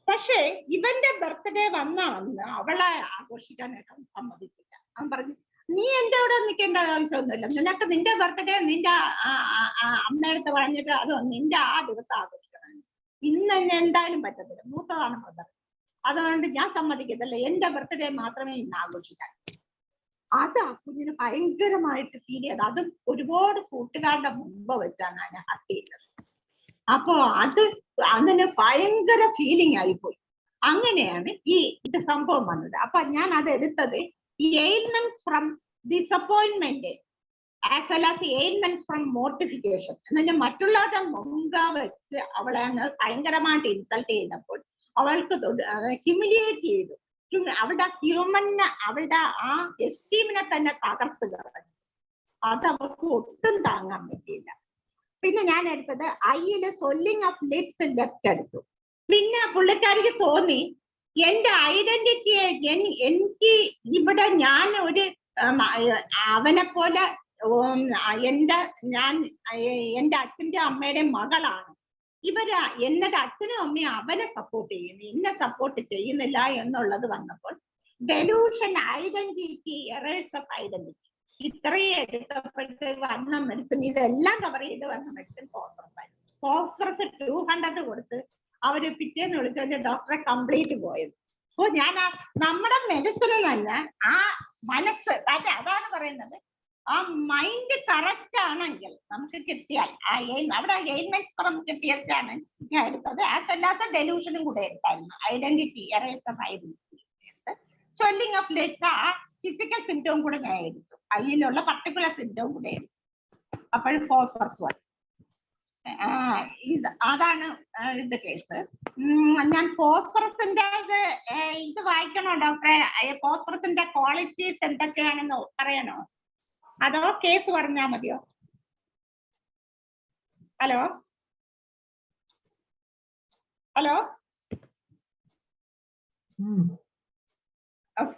പക്ഷേ ഇവന്റെ ബർത്ത്ഡേ വന്ന് അവളെ ആഘോഷിക്കാനായിട്ട് സമ്മതിച്ചില്ല. അവൻ പറഞ്ഞു നീ എന്റെ അവിടെ നിൽക്കേണ്ട ആവശ്യമൊന്നുമില്ല, നിനക്ക് നിന്റെ ബർത്ത്ഡേ നിന്റെ അമ്മയടുത്ത് പറഞ്ഞിട്ട് അത് നിന്റെ ആ ദിവസം ആഘോഷിക്കണം. ഇന്ന് തന്നെ എന്തായാലും പറ്റത്തില്ല, മൂത്തതാണ് ബ്രദർ, അതുകൊണ്ട് ഞാൻ സമ്മതിക്കത്തില്ല, എന്റെ ബർത്ത്ഡേ മാത്രമേ ഇന്ന് ആഘോഷിക്കാൻ. അത് ആ കുഞ്ഞിന് ഭയങ്കരമായിട്ട് ഫീൽ ചെയ്ത്, അതും ഒരുപാട് കൂട്ടുകാരുടെ മുമ്പ് വെച്ചാണ് ഞാൻ ഹർട്ട് ചെയ്തത്. അപ്പോ അതിന് ഭയങ്കര ഫീലിംഗ് ആയിപ്പോയി. അങ്ങനെയാണ് ഇത് സംഭവം വന്നത്. അപ്പൊ ഞാൻ അത് എടുത്തത് ഈ ailments from disappointment as well as ailments from mortification എന്ന് പറഞ്ഞാൽ മറ്റുള്ളവരുടെ മുമ്പ വെച്ച് അവളെ അങ്ങ് ഭയങ്കരമായിട്ട് ഇൻസൾട്ട് ചെയ്തപ്പോൾ അവൾക്ക് ഹ്യൂമിലിയേറ്റ് ചെയ്തു. അവളുടെ അവളുടെ ആ എസ്റ്റീമിനെ തന്നെ തകർത്ത് കളഞ്ഞു. അത് അവൾക്ക് ഒട്ടും താങ്ങാൻ പറ്റിയില്ല. പിന്നെ ഞാൻ എടുത്തത് ഐയില് സ്വെല്ലിംഗ് ഓഫ് ലിഡ്സ് ലെഫ്റ്റ് എടുത്തു. പിന്നെ പുള്ളിക്കാരിക്ക് തോന്നി എന്റെ ഐഡന്റിറ്റി, എനിക്ക് ഇവിടെ ഞാൻ ഒരു അവനെ പോലെ എന്റെ അച്ഛന്റെ അമ്മയുടെ മകളാണ് ഇവര്, എന്നിട്ട് അച്ഛനും അമ്മയും അവനെ സപ്പോർട്ട് ചെയ്യുന്നു, എന്നെ സപ്പോർട്ട് ചെയ്യുന്നില്ല എന്നുള്ളത് വന്നപ്പോൾ delusion, identity, errors of identity, ഇത്രയും എടുത്തപ്പോഴത്തേക്ക് വന്ന മെഡിസിൻ ഇതെല്ലാം കവർ ചെയ്ത് വന്ന മെഡിസിൻ ഫോസ്ഫറസ് 200 കൊടുത്ത് അവര് പിറ്റേന്ന് വിളിച്ചു ഡോക്ടറെ കംപ്ലീറ്റ് പോയത്. അപ്പൊ ഞാൻ നമ്മുടെ മെഡിസിന് തന്നെ ആ മനസ്സ് അതാണ് പറയുന്നത്, ആ മൈൻഡ് കറക്റ്റ് ആണെങ്കിൽ നമുക്ക് കിട്ടിയാൽ അവിടെ എയിൽമെന്റ്സ് പുറം കിട്ടിയതാണ് ഞാൻ എടുത്തത്. ആസ് വെൽ ആസ് ഡെലൂഷനും കൂടെ എടുത്തായിരുന്നു. ഐഡന്റിറ്റി സ്വെല്ലിംഗ് ഓഫ് ലെഗ്സ് ആ ഫിസിക്കൽ സിംറ്റവും കൂടെ ഞാൻ എടുത്തു, അതിലുള്ള പർട്ടിക്കുലർ സിംറ്റവും കൂടെ എടുത്തു. അപ്പോഴും ഫോസ്ഫറസ് വന്നു. അതാണ് ഇത് കേസ്. ഞാൻ ഫോസ്ഫറസിന്റെ ഇത് വായിക്കണോ ഡോക്ടറെ? ഫോസ്ഫറസിന്റെ ക്വാളിറ്റീസ് എന്തൊക്കെയാണെന്ന് പറയണോ അതോ കേസ് പറഞ്ഞാൽ മതിയോ? ഹലോ ഹലോ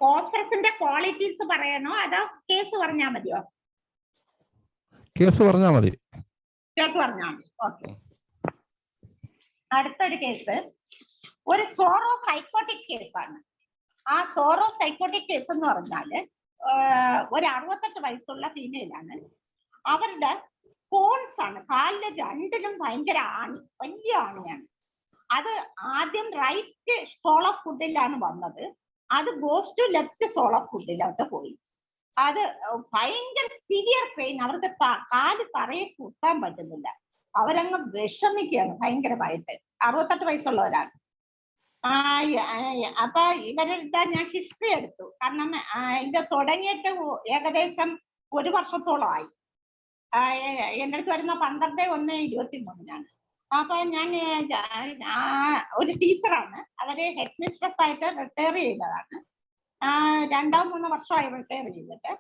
ഫോസ്ഫറസിന്റെ ക്വാളിറ്റീസ് പറയണോ അതോ കേസ് പറഞ്ഞാൽ മതിയോ? കേസ് പറഞ്ഞാൽ മതി. കേസ് പറഞ്ഞാൽ മതി. ഓക്കെ. അടുത്തൊരു കേസ് ഒരു സോറോ സൈക്കോട്ടിക് കേസാണ്. ആ സോറോ സൈക്കോട്ടിക് കേസ് എന്ന് പറഞ്ഞാല് ഒരു 68 വയസ്സുള്ള ഫീമെയിലാണ്. അവരുടെ കോൺസ് ആണ് കാലില് രണ്ടിലും ഭയങ്കര ആണി, വലിയ ആണിയാണ്. അത് ആദ്യം റൈറ്റ് സോൾ ഓഫ് ഫുഡിലാണ് വന്നത്, അത് goes to left sole of ഫുഡിലോട്ട് പോയി. അത് ഭയങ്കര സിവിയർ പെയിൻ, അവർക്ക് കാല് തറയെ കുത്താൻ പറ്റുന്നില്ല, അവരങ്ങ് വിഷമിക്കുകയാണ് ഭയങ്കരമായിട്ട്. 68 വയസ്സുള്ളവരാണ്. അപ്പൊ ഇവരുടെ ഞാൻ ഹിസ്റ്ററി എടുത്തു, കാരണം ഇത് തുടങ്ങിയിട്ട് ഏകദേശം 1 വർഷത്തോളമായി. എൻ്റെ അടുത്ത് വരുന്ന 12/1/23 അപ്പൊ ഞാൻ ഒരു ടീച്ചറാണ്, അവര് ഹെഡ് മിസ്ട്രസ് ആയിട്ട് റിട്ടയർ ചെയ്തതാണ്. 2-3 വർഷമായി റിട്ടയർ ചെയ്തിട്ട്.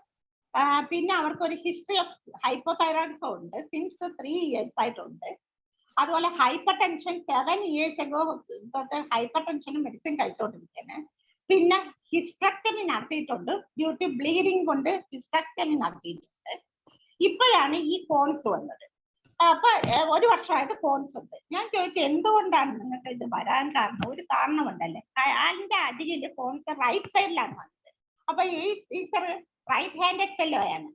പിന്നെ അവർക്ക് ഒരു ഹിസ്റ്ററി ഓഫ് ഹൈപ്പോതൈറോയിഡിസം ഉണ്ട്, സിൻസ് 3 years ആയിട്ടുണ്ട്. അതുപോലെ ഹൈപ്പർ ടെൻഷൻ 7 years ago തൊട്ട് ഹൈപ്പർ ടെൻഷനും മെഡിസിൻ കഴിച്ചുകൊണ്ടിരിക്കുകയാണ്. പിന്നെ ഹിസ്റ്റക്ടമി നടത്തിയിട്ടുണ്ട്, ഡ്യൂ ടു ബ്ലീഡിങ് കൊണ്ട് ഹിസ്റ്റക്ടമി നടത്തിയിട്ടുണ്ട്. ഇപ്പോഴാണ് ഈ കോൺസ് വന്നത്. അപ്പൊ 1 വർഷമായിട്ട് കോൺസ് ഉണ്ട്. ഞാൻ ചോദിച്ചു എന്തുകൊണ്ടാണ് നിങ്ങൾക്ക് ഇത് വരാൻ കാരണം? ഒരു കാരണമുണ്ടല്ലേ, അതിന്റെ അടിയിൽ കോൺസ് റൈറ്റ് സൈഡിലാണ് വന്നത്. അപ്പൊ ഈ ടീച്ചർ റൈറ്റ് ഹാൻഡഡ് ഫെല്ലോയാണ്.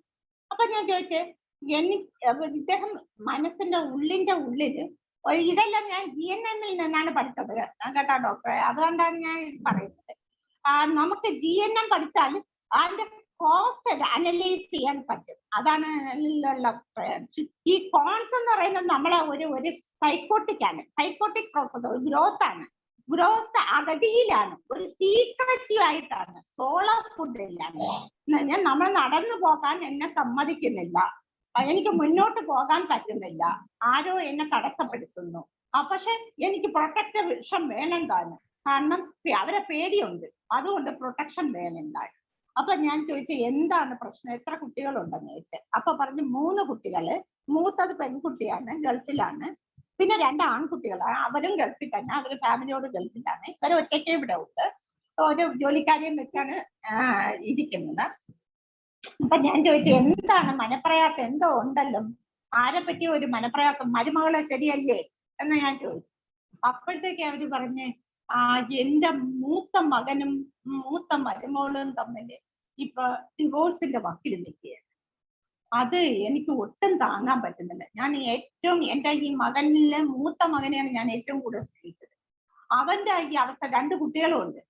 അപ്പൊ ഞാൻ ചോദിച്ചു ഇദ്ദേഹം മനസ്സിന്റെ ഉള്ളിന്റെ ഉള്ളില് ഇതെല്ലാം ഞാൻ GNM-ൽ നിന്നാണ് പഠിച്ചത് കേട്ടോ ഡോക്ടറെ, അതുകൊണ്ടാണ് ഞാൻ പറയുന്നത്. നമുക്ക് GNM പഠിച്ചാൽ അതിന്റെ കോസ് അനലൈസ് ചെയ്യാൻ പറ്റും, അതാണ് ഈ കോൺസ് എന്ന് പറയുന്നത് നമ്മളെ ഒരു സൈക്കോട്ടിക് ആണ്, സൈക്കോട്ടിക് പ്രോസസ്, ഗ്രോത്ത് ആണ്. ഗ്രോത്ത് അകടിയിലാണ്, ഒരു സീക്രറ്റീവ് ആയിട്ടാണ്, സോൾ ഓഫ് ഫുഡിലാണ്. ഞാൻ നമ്മൾ നടന്നു പോകാൻ എന്നെ സമ്മതിക്കുന്നില്ല, എനിക്ക് മുന്നോട്ട് പോകാൻ പറ്റുന്നില്ല, ആരോ എന്നെ തടസ്സപ്പെടുത്തുന്നു. പക്ഷെ എനിക്ക് പ്രൊട്ടക്റ്റീവ് വിഷം വേണം താനും, കാരണം അവരെ പേടിയുണ്ട്, അതുകൊണ്ട് പ്രൊട്ടക്ഷൻ വേണം താനും. അപ്പൊ ഞാൻ ചോദിച്ചു എന്താണ് പ്രശ്നം, എത്ര കുട്ടികളുണ്ടെന്ന് ചോദിച്ചു. അപ്പൊ പറഞ്ഞു 3 കുട്ടികള്, മൂത്തത് പെൺകുട്ടിയാണ്, ഗൾഫിലാണ്. പിന്നെ 2 ആൺകുട്ടികളാണ്, അവരും ഗൾഫിൽ തന്നെ, അവര് ഫാമിലിയോട് ഗൾഫിലാണ്. ഇവരെ ഒറ്റയ്ക്ക് ഇവിടെ ഉണ്ട്, ഒരു ജോലിക്കാരിയും വെച്ചാണ് ഇരിക്കുന്നത്. അപ്പൊ ഞാൻ ചോദിച്ചു എന്താണ് മനപ്രയാസം, എന്തോ ഉണ്ടല്ലോ, ആരെ പറ്റി ഒരു മനപ്രയാസം, മരുമകളെ ശരിയല്ലേ എന്ന് ഞാൻ ചോദിച്ചു. അപ്പോഴത്തേക്ക് അവര് പറഞ്ഞ് എന്റെ മൂത്ത മകനും മൂത്ത മരുമകളും തമ്മിൽ ഇപ്പൊ ഡിവോഴ്സിന്റെ വക്കിൽ നിൽക്കുകയാണ്. അത് എനിക്ക് ഒട്ടും താങ്ങാൻ പറ്റുന്നില്ല. ഞാൻ ഏറ്റവും എന്റെ ഈ മകനിലെ മൂത്ത മകനെയാണ് ഞാൻ ഏറ്റവും കൂടുതൽ സ്നേഹിച്ചത്. അവന്റെ ഈ അവസ്ഥ, 2 കുട്ടികളും ഉണ്ട്,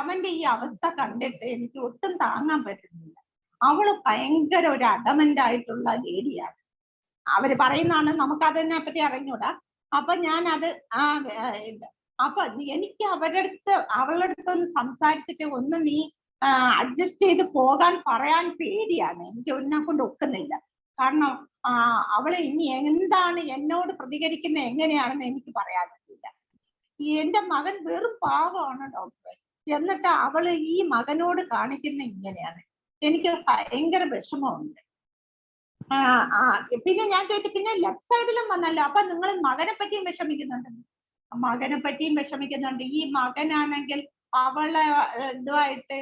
അവന്റെ ഈ അവസ്ഥ കണ്ടിട്ട് എനിക്ക് ഒട്ടും താങ്ങാൻ പറ്റുന്നില്ല. അവള് ഭയങ്കര ഒരു അഡമന്റ് ആയിട്ടുള്ള ലേഡിയാണ്. അവര് പറയുന്നതാണ്, നമുക്ക് അതിനെ പറ്റി അറിഞ്ഞൂടാ. അപ്പൊ ഞാനത് അപ്പൊ എനിക്ക് അവളുടെ അടുത്തൊന്ന് സംസാരിച്ചിട്ട് ഒന്ന് നീ അഡ്ജസ്റ്റ് ചെയ്ത് പോകാൻ പറയാൻ പേടിയാണ്, എനിക്ക് ഒന്നിനെ കൊണ്ട് ഒക്കുന്നില്ല. കാരണം അവള് ഇനി എന്താണ് എന്നോട് പ്രതികരിക്കുന്നത് എങ്ങനെയാണെന്ന് എനിക്ക് പറയാൻ പറ്റില്ല. എന്റെ മകൻ വെറും പാവമാണ് ഡോക്ടറെ, എന്നിട്ട് അവള് ഈ മകനോട് കാണിക്കുന്ന ഇങ്ങനെയാണ്. എനിക്ക് ഭയങ്കര വിഷമമുണ്ട്. പിന്നെ ഞാൻ ചോദിച്ചു പിന്നെ ലെഫ്റ്റ് സൈഡിലും വന്നല്ലോ, അപ്പൊ നിങ്ങൾ മകനെ പറ്റിയും വിഷമിക്കുന്നുണ്ട്? മകനെ പറ്റിയും വിഷമിക്കുന്നുണ്ട്. ഈ മകനാണെങ്കിൽ അവളെ ഇതുമായിട്ട്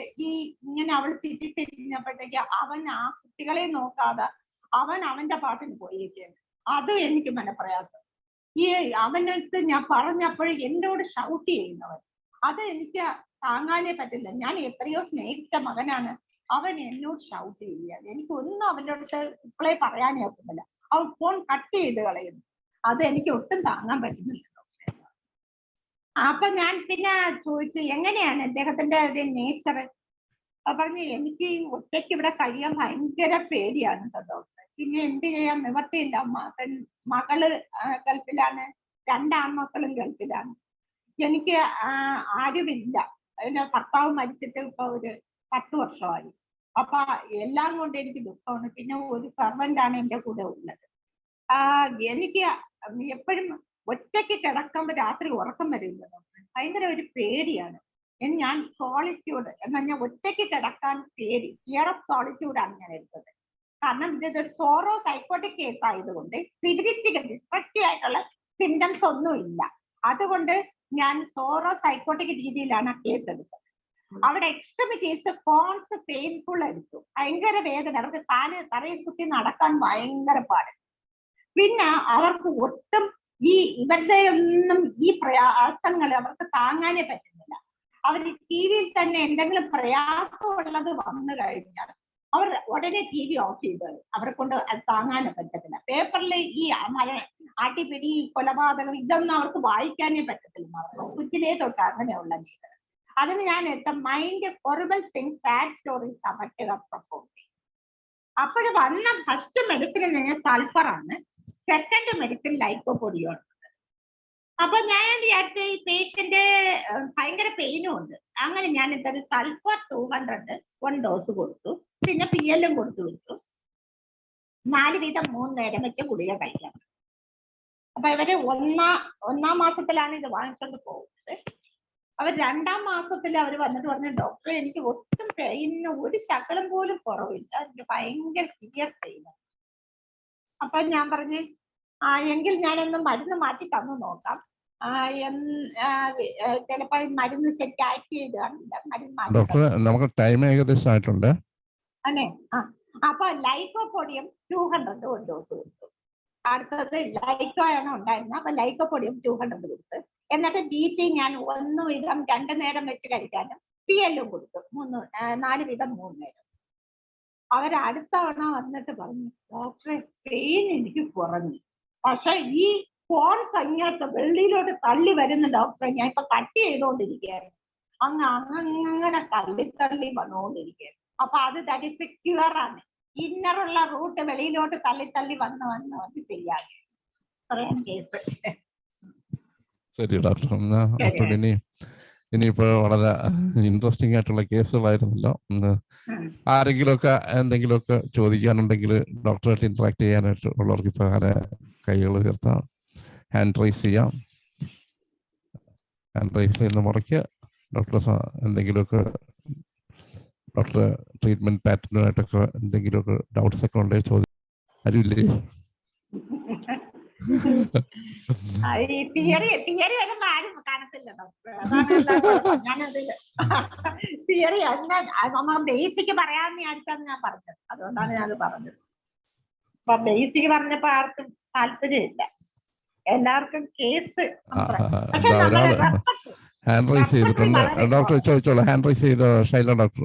ഇങ്ങനെ അവൾ തിരിഞ്ഞപ്പോഴത്തേക്ക് അവൻ ആ കുട്ടികളെ നോക്കാതെ അവൻ അവന്റെ പാട്ടിന് പോയിരിക്കുകയാണ്. അതും എനിക്ക് മനപ്രയാസം. ഈ അവനടുത്ത് ഞാൻ പറഞ്ഞപ്പോഴും എന്നോട് ഷൗട്ട് ചെയ്യുന്നവൻ, അത് എനിക്ക് താങ്ങാനേ പറ്റില്ല. ഞാൻ എത്രയോ സ്നേഹിച്ച മകനാണ്, അവൻ എന്നോട് ഷൗട്ട് ചെയ്യുകയാണ്. എനിക്ക് ഒന്നും അവൻ്റെ അടുത്ത് ഇപ്പോഴേ പറയാനേ ഒക്കുന്നില്ല. അവൻ ഫോൺ കട്ട് ചെയ്ത് കളയുന്നു. അത് എനിക്ക് ഒട്ടും താങ്ങാൻ പറ്റുന്നില്ല. അപ്പൊ ഞാൻ പിന്നെ ചോദിച്ചു എങ്ങനെയാണ് അദ്ദേഹത്തിന്റെ ഒരു നേച്ചർ. പറഞ്ഞു എനിക്ക് ഒറ്റയ്ക്ക് ഇവിടെ കഴിയാൻ ഭയങ്കര പേടിയാണ് ഡോക്ടർ. പിന്നെ എന്ത് ചെയ്യാൻ നിവർത്തിയില്ല. മകള് ഗൾഫിലാണ്, 2 ആൺമക്കളും ഗൾഫിലാണ്. എനിക്ക് ആരുമില്ല. അതിന്റെ ഭർത്താവ് മരിച്ചിട്ട് ഇപ്പൊ ഒരു 10 വർഷമായി. അപ്പൊ എല്ലാം കൊണ്ട് എനിക്ക് ദുഃഖമാണ്. പിന്നെ ഒരു സർവന്റ് ആണ് എന്റെ കൂടെ ഉള്ളത്. എനിക്ക് എപ്പോഴും ഒറ്റയ്ക്ക് കിടക്കുമ്പോൾ രാത്രി ഉറക്കം വരില്ല. ഭയങ്കര ഒരു പേടിയാണ്. ഞാൻ സോളിറ്റ്യൂഡ് എന്ന് പറഞ്ഞാൽ ഒറ്റയ്ക്ക് കിടക്കാൻ പേടി. ഫിയർ ഓഫ് സോളിറ്റ്യൂഡാണ് ഞാൻ എടുത്തത്. കാരണം ഇതൊരു സോറോ സൈക്കോട്ടിക് കേസ് ആയതുകൊണ്ട് സിവിലിറ്റിക് ഡിസ്ട്രക്റ്റീവ് ആയിട്ടുള്ള സിംറ്റംസ് ഒന്നും ഇല്ല. അതുകൊണ്ട് ഞാൻ സോറോ സൈക്കോട്ടിക് രീതിയിലാണ് ആ കേസ് എടുത്തത്. അവിടെ എക്സ്ട്രിമിറ്റീസ് കോൺസ് പെയിൻഫുൾ എടുത്തു. ഭയങ്കര വേദന. അവർക്ക് തലയിൽ കുത്തി നടക്കാൻ ഭയങ്കര പാട്. പിന്നെ അവർക്ക് ഒട്ടും ഇവരുടെ ഒന്നും ഈ പ്രയാസങ്ങൾ അവർക്ക് താങ്ങാനേ പറ്റുന്നില്ല. അവർ ടിവിയിൽ തന്നെ എന്തെങ്കിലും പ്രയാസമുള്ളത് വന്നു കഴിഞ്ഞാൽ അവർ ഉടനെ TV ഓഫ് ചെയ്തത്. അവരെ കൊണ്ട് അത് താങ്ങാനേ പറ്റത്തില്ല. പേപ്പറിൽ ഈ ആട്ടിപ്പിടി, കൊലപാതകം ഇതൊന്നും അവർക്ക് വായിക്കാനേ പറ്റത്തില്ല. അവർക്ക് കുച്ചിലേ തൊട്ട് അങ്ങനെയുള്ള നീക്കം. അതിന് ഞാൻ എടുത്ത mind horrible things, sad stories propose. അപ്പോൾ വന്ന ഫസ്റ്റ് മെഡിസിൻ എന്ന് പറഞ്ഞാൽ സൾഫറാണ്. Second medicine ലൈക്കോപൊഡിയോൺ. അപ്പൊ ഞാൻ വിചാരിച്ച ഈ പേഷ്യന്റ് ഭയങ്കര പെയിനും ഉണ്ട്. അങ്ങനെ ഞാൻ എന്തൊരു സൾഫർ 200 1 ഡോസ് കൊടുത്തു. പിന്നെ PL കൊടുത്തു വിട്ടു. 4 വീതം 3 നേരം വെച്ച് ഗുളിക കഴിക്കണം. അപ്പൊ ഇവര് ഒന്നാം മാസത്തിലാണ് ഇത് വാങ്ങിച്ചോണ്ട് പോകുന്നത്. അവർ 2ാം മാസത്തിൽ അവർ വന്നിട്ട് പറഞ്ഞു, ഡോക്ടറെ എനിക്ക് ഒട്ടും പെയിന് ഒരു ശകലം പോലും കുറവില്ല, എനിക്ക് ഭയങ്കര സിവിയർ പെയിൻ. അപ്പൊ ഞാൻ പറഞ്ഞു എങ്കിൽ ഞാനൊന്ന് മരുന്ന് മാറ്റി തന്നു നോക്കാം. ചിലപ്പോ മരുന്ന് ശരിക്കും ആക്ട് ചെയ്ത് കാണില്ല. ഡോക്ടറെ നമുക്ക് ടൈം ഏകദേശം ആയിട്ടുണ്ട്. അല്ലേ? അപ്പൊ ലൈക്കോപൊഡിയം 200 1 ഡോസ് കൊടുത്തു. അടുത്തത് ലൈക്കോ ആണ് ഉണ്ടായിരുന്നത്. അപ്പൊ ലൈക്കോപൊഡിയം 200 കൊടുത്ത്. എന്നിട്ട് BT ഞാൻ 1 വീതം 2 നേരം വെച്ച് കഴിക്കാനും PL കൊടുത്തു. 4 വീതം 3 നേരം. അടുത്ത തവണ വന്നിട്ട് പറഞ്ഞു, ഡോക്ടറെ പെയിൻ എനിക്ക് കുറഞ്ഞു, പക്ഷെ ഈ ഫോൺ കഴിഞ്ഞാൽ വെള്ളിയിലോട്ട് തള്ളി വരുന്ന ഡോക്ടറെ ഞാൻ ഇപ്പൊ കട്ട് ചെയ്തുകൊണ്ടിരിക്കുകയാണ്. അങ്ങനെ തള്ളി വന്നുകൊണ്ടിരിക്കുകയാണ്. അപ്പൊ അത് ദാറ്റ് ഈസ് ക്യൂർ ആണ്. ഇന്നറുള്ള റൂട്ട് വെളിയിലോട്ട് തള്ളി വന്ന് ചെയ്യാൻ പറയാൻ കേസ്. ശരി ഡോക്ടർ. അപ്പോൾ ഇനിയിപ്പോ വളരെ ഇൻട്രസ്റ്റിംഗ് ആയിട്ടുള്ള കേസുകളായിരുന്നല്ലോ. ആരെങ്കിലുമൊക്കെ എന്തെങ്കിലുമൊക്കെ ചോദിക്കാനുണ്ടെങ്കിൽ ഡോക്ടറായിട്ട് ഇന്ററാക്ട് ചെയ്യാനായിട്ട് ഉള്ളവർക്ക് ഇപ്പൊ കൈകൾ ഉയർത്താം, ഹാൻഡ് റൈസ് ചെയ്യാം. ഹാൻഡ് റൈസ് ചെയ്യുന്ന മുറയ്ക്ക് ഡോക്ടർ എന്തെങ്കിലുമൊക്കെ ഡോക്ടർ ട്രീറ്റ്മെന്റ് പാറ്റേണുമായിട്ടൊക്കെ എന്തെങ്കിലുമൊക്കെ ഡൗട്ട്സ് ഒക്കെ ഉണ്ടെങ്കിൽ ചോദിക്കും. ആരുമില്ലേ? തിയറി വരുമ്പോ ആരും കാണത്തില്ല ഡോക്ടർ. തിയറി നമ്മൾ ബേസിക് പറയാമെന്ന് വിചാരിച്ചാണ് ഞാൻ പറഞ്ഞത്. അതുകൊണ്ടാണ് ഞാനത് പറഞ്ഞത്. അപ്പൊ ബേസിക് പറഞ്ഞപ്പോ ആർക്കും താല്പര്യമില്ല. എല്ലാവർക്കും കേസ് ഹാൻഡ് റൈസ് ചെയ്തിട്ടുണ്ട്. ഡോക്ടർ ചോദിച്ചോളൂ. ഹാൻഡ് റൈസ് ചെയ്ത ഷൈല ഡോക്ടർ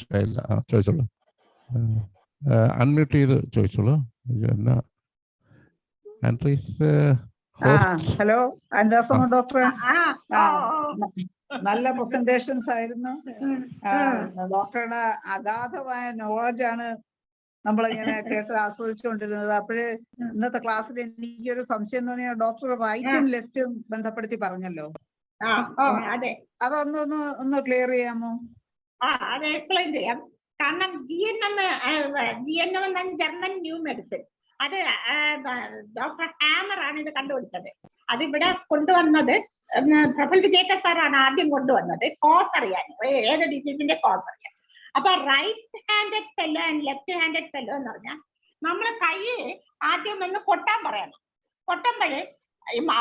ഷൈല ചോദിച്ചോളൂ. അൺമ്യൂട്ട് ചെയ്ത് ചോദിച്ചോളൂ. എന്നാ ഹാൻഡ് റൈസ്. ഹലോ ഡോക്ടർ, നല്ല പ്രസന്റേഷൻസ് ആയിരുന്നു. ഡോക്ടറുടെ അഗാധമായ നോളജാണ് നമ്മളിങ്ങനെ കേട്ട് ആസ്വദിച്ചുകൊണ്ടിരുന്നത്. അപ്പോഴേ ഇന്നത്തെ ക്ലാസ്സിൽ എനിക്കൊരു സംശയം തോന്നിയ ഡോക്ടർ റൈറ്റും ലെഫ്റ്റും ബന്ധപ്പെടുത്തി പറഞ്ഞല്ലോ. അതൊന്ന് ക്ലിയർ ചെയ്യാമോ? അത് എക്സ്പ്ലെയിൻ ചെയ്യാം. കാരണം GNM എന്ന ജർമ്മൻ ന്യൂ മെഡിസിൻ, അത് ഡോക്ടർ ഹാമർ ആണ് ഇത് കണ്ടുപിടിച്ചത്. അതിവിടെ കൊണ്ടുവന്നത് പ്രഫുൽ വിജയകർ സാറാണ് ആദ്യം കൊണ്ടുവന്നത്. കോസ് അറിയാൻ, ഏത് ഡിസീസിന്റെ കോസ് അറിയാൻ. അപ്പൊ right handed fellow and left handed fellow എന്ന് പറഞ്ഞാൽ നമ്മളെ കൈ ആദ്യം ഒന്ന് കൊട്ടാൻ പറയണം. കൊട്ടുമ്പോഴ്